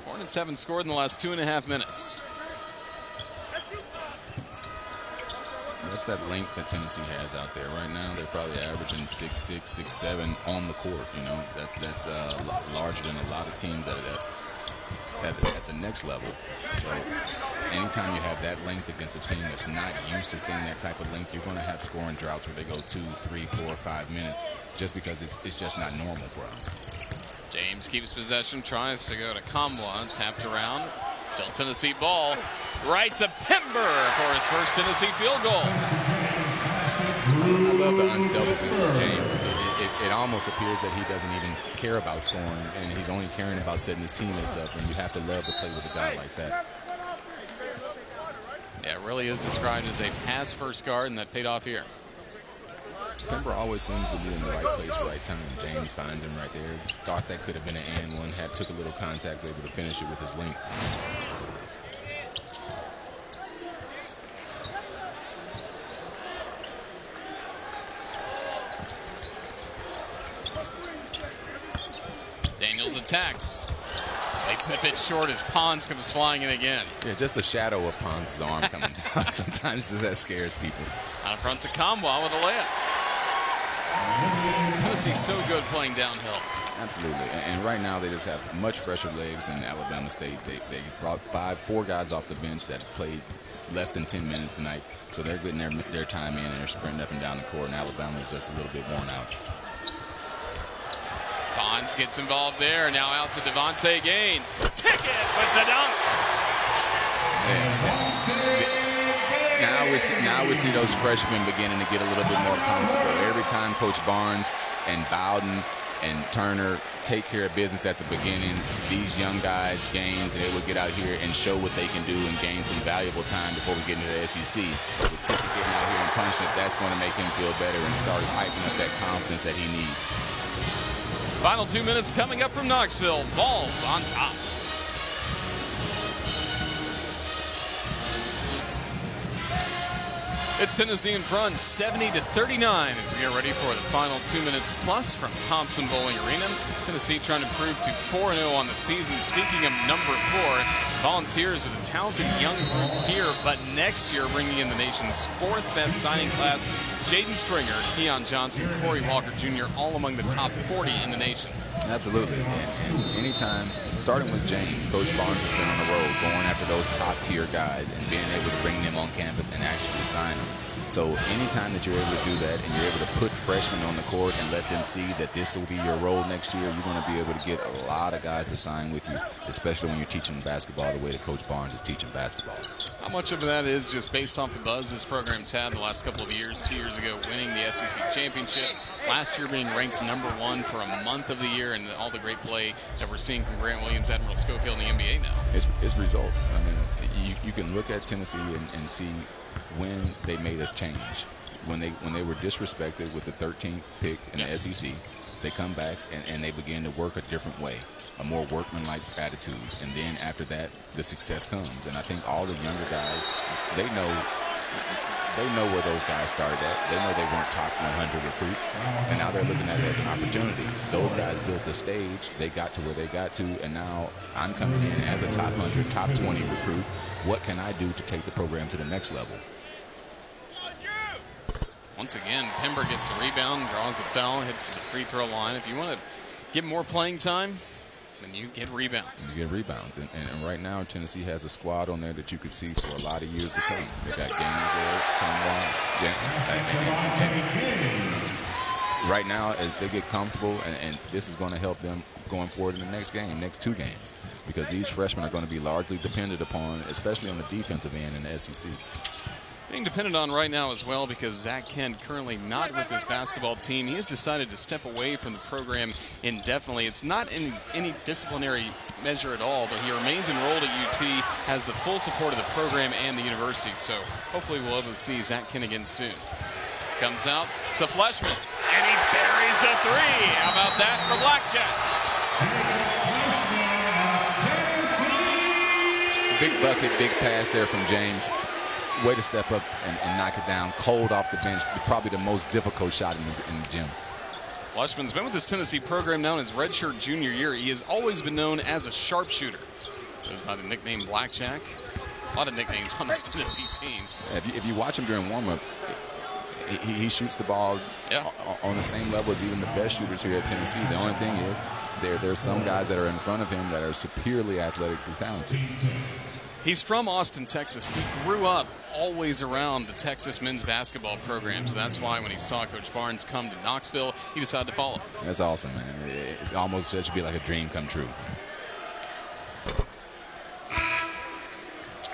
S1: Hornets haven't scored in the last 2.5 minutes.
S2: That's that length that Tennessee has out there right now. They're probably averaging 6'6", 6'7" on the court. You know, that's larger than a lot of teams at the next level. So anytime you have that length against a team that's not used to seeing that type of length, you're going to have scoring droughts where they go 2, 3, 4, 5 minutes, just because it's just not normal for them.
S1: James keeps possession, tries to go to Kamwa, tapped around. Still Tennessee ball. Right to Pember for his first Tennessee field goal.
S2: I love the unselfishness of James. It almost appears that he doesn't even care about scoring, and he's only caring about setting his teammates up, and you have to love to play with a guy like that.
S1: Yeah, it really is described as a pass-first guard, and that paid off here.
S2: Pembroke always seems to be in the right place, right time. James finds him right there. Thought that could have been an and one, took a little contact, was able to finish it with his length.
S1: Daniels attacks. Makes it a bit short as Pons comes flying in again.
S2: Yeah, just the shadow of Pons' arm coming down. Sometimes just that scares people.
S1: Out front to Kamwa with a layup. Tennessee's so good playing downhill.
S2: Absolutely, and right now they just have much fresher legs than Alabama State. They brought four guys off the bench that played less than 10 minutes tonight, so they're getting their time in and they're sprinting up and down the court, and Alabama's just a little bit worn out.
S1: Pons gets involved there. Now out to Devontae Gaines. Ticket with the dunk.
S2: Now we see those freshmen beginning to get a little bit more comfortable. Every time Coach Barnes and Bowden and Turner take care of business at the beginning, these young guys, Gaines, and they will get out here and show what they can do and gain some valuable time before we get into the SEC. With Ticket getting out here and punching it, that's going to make him feel better and start hyping up that confidence that he needs.
S1: Final 2 minutes coming up from Knoxville. Vols on top. It's Tennessee in front, 70-39 as we get ready for the final 2 minutes plus from Thompson Bowling Arena. Tennessee trying to improve to 4-0 on the season. Speaking of number 4, Volunteers with a talented young group here, but next year bringing in the nation's 4th best signing class. Jaden Springer, Keon Johnson, Corey Walker Jr., all among the top 40 in the nation.
S2: Absolutely, and anytime, starting with James, Coach Barnes has been on the road, going after those top-tier guys and being able to bring them on campus and actually sign them. So anytime that you're able to do that and you're able to put freshmen on the court and let them see that this will be your role next year, you're going to be able to get a lot of guys to sign with you, especially when you're teaching basketball the way that Coach Barnes is teaching basketball.
S1: How much of that is just based off the buzz this program's had the last couple of years? 2 years ago, winning the SEC championship. Last year being ranked number 1 for a month of the year, and all the great play that we're seeing from Grant Williams, Admiral Schofield in the NBA now.
S2: It's results. I mean, you can look at Tennessee and see when they made us change. When they were disrespected with the 13th pick in the SEC, they come back and they begin to work a different way, a more workmanlike attitude. And then after that, the success comes. And I think all the younger guys, they know where those guys started at. They know they weren't top 100 recruits, and now they're looking at it as an opportunity. Those guys built the stage. They got to where they got to, and now I'm coming in as a top 100, top 20 recruit. What can I do to take the program to the next level?
S1: Once again, Pembroke gets the rebound, draws the foul, hits to the free throw line. If you want to get more playing time, then you get rebounds.
S2: You get rebounds. And right now, Tennessee has a squad on there that you could see for a lot of years to come. They got Gaines there, Kamwa. Right now, as they get comfortable, and this is going to help them going forward in the next game, next 2 games, because these freshmen are going to be largely dependent upon, especially on the defensive end in the SEC.
S1: Being depended on right now as well because Zach Kent currently not with his basketball team. He has decided to step away from the program indefinitely. It's not in any disciplinary measure at all, but he remains enrolled at UT, has the full support of the program and the university. So hopefully we'll be able to see Zach Kent again soon. Comes out to Fleshman, and he buries the 3. How about that for Blackjack?
S2: Big bucket, big pass there from James. Way to step up and knock it down. Cold off the bench, probably the most difficult shot in the gym.
S1: Fleshman's been with this Tennessee program now in his redshirt junior year. He has always been known as a sharpshooter. Goes by the nickname Blackjack. A lot of nicknames on this Tennessee team.
S2: If you watch him during warm-ups, he shoots the ball on the same level as even the best shooters here at Tennessee. The only thing is there's some guys that are in front of him that are superiorly athletically talented.
S1: He's from Austin, Texas. He grew up always around the Texas men's basketball program, so that's why when he saw Coach Barnes come to Knoxville, he decided to follow.
S2: That's awesome, man. It's almost should be like a dream come true.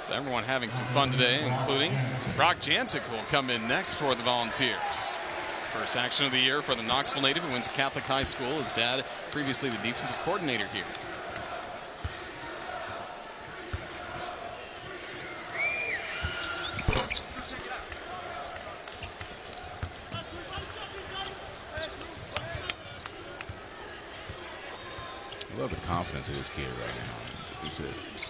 S1: So everyone having some fun today, including Brock Jancic, who will come in next for the Volunteers. First action of the year for the Knoxville native who went to Catholic high school. His dad, previously the defensive coordinator here.
S2: I love the confidence of this kid right now.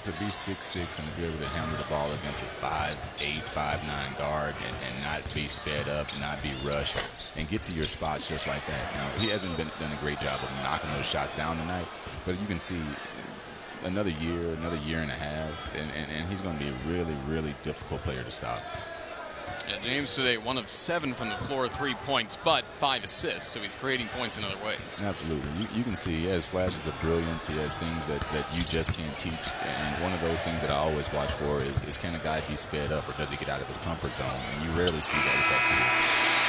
S2: To be 6'6" and to be able to handle the ball against a 5'8", 5'9" guard and not be sped up, not be rushed, and get to your spots just like that. Now, he hasn't done a great job of knocking those shots down tonight, but you can see another year and a half, and he's going to be a really, really difficult player to stop.
S1: Yeah, James today 1 of 7 from the floor, 3 points, but 5 assists, so he's creating points in other ways.
S2: Absolutely. You can see he has flashes of brilliance. He has things that you just can't teach. And one of those things that I always watch for is can a guy be sped up or does he get out of his comfort zone? And you rarely see that with that kid.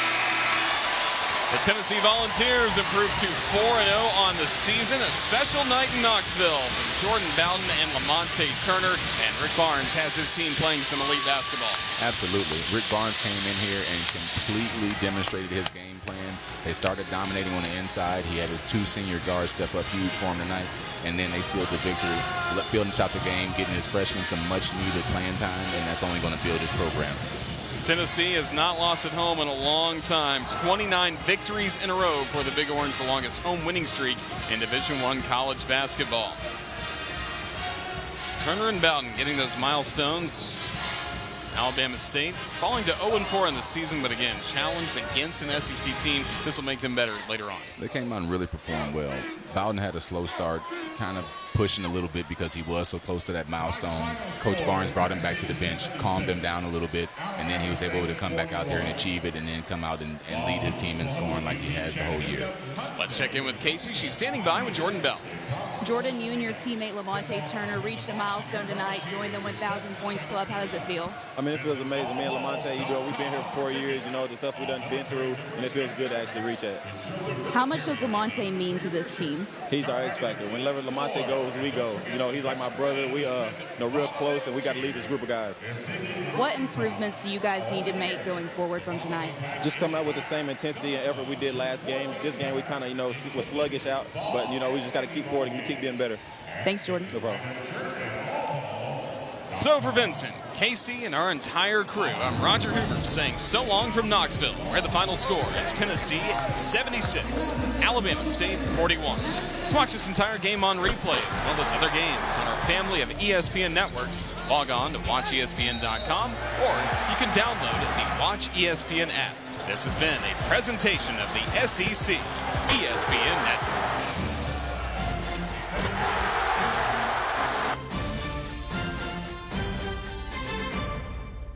S1: The Tennessee Volunteers improved to 4-0 on the season. A special night in Knoxville from Jordan Bowden and Lamonte Turner. And Rick Barnes has his team playing some elite basketball.
S2: Absolutely. Rick Barnes came in here and completely demonstrated his game plan. They started dominating on the inside. He had his 2 senior guards step up huge for him tonight. And then they sealed the victory, fielding out the game, getting his freshmen some much-needed playing time, and that's only going to build his program.
S1: Tennessee has not lost at home in a long time. 29 victories in a row for the Big Orange, the longest home winning streak in Division I college basketball. Turner and Bowden getting those milestones. Alabama State falling to 0-4 in the season, but again, challenged against an SEC team. This will make them better later on.
S2: They came out and really performed well. Bowden had a slow start, kind of pushing a little bit because he was so close to that milestone. Coach Barnes brought him back to the bench, calmed him down a little bit, and then he was able to come back out there and achieve it and then come out and lead his team in scoring like he has the whole year.
S1: Let's check in with Casey. She's standing by with Jordan Bell.
S3: Jordan, you and your teammate Lamonte Turner reached a milestone tonight, joined the 1,000 Points Club. How does it feel?
S7: I mean, it feels amazing. Me and Lamonte, we've been here for 4 years, the stuff we've been through, and it feels good to actually reach that.
S3: How much does Lamonte mean to this team?
S7: He's our X factor. Whenever Lamonte goes, we go. He's like my brother. We real close, and we got to lead this group of guys.
S3: What improvements do you guys need to make going forward from tonight?
S7: Just come out with the same intensity and effort we did last game. This game we kind of, was sluggish out, but, we just got to keep forward and keep getting better.
S3: Thanks, Jordan.
S7: No problem.
S1: So for Vincent, Casey, and our entire crew, I'm Roger Hoover saying so long from Knoxville, where the final score is Tennessee 76, Alabama State 41. To watch this entire game on replay, as well as other games on our family of ESPN networks, log on to watchespn.com, or you can download the Watch ESPN app. This has been a presentation of the SEC ESPN Network.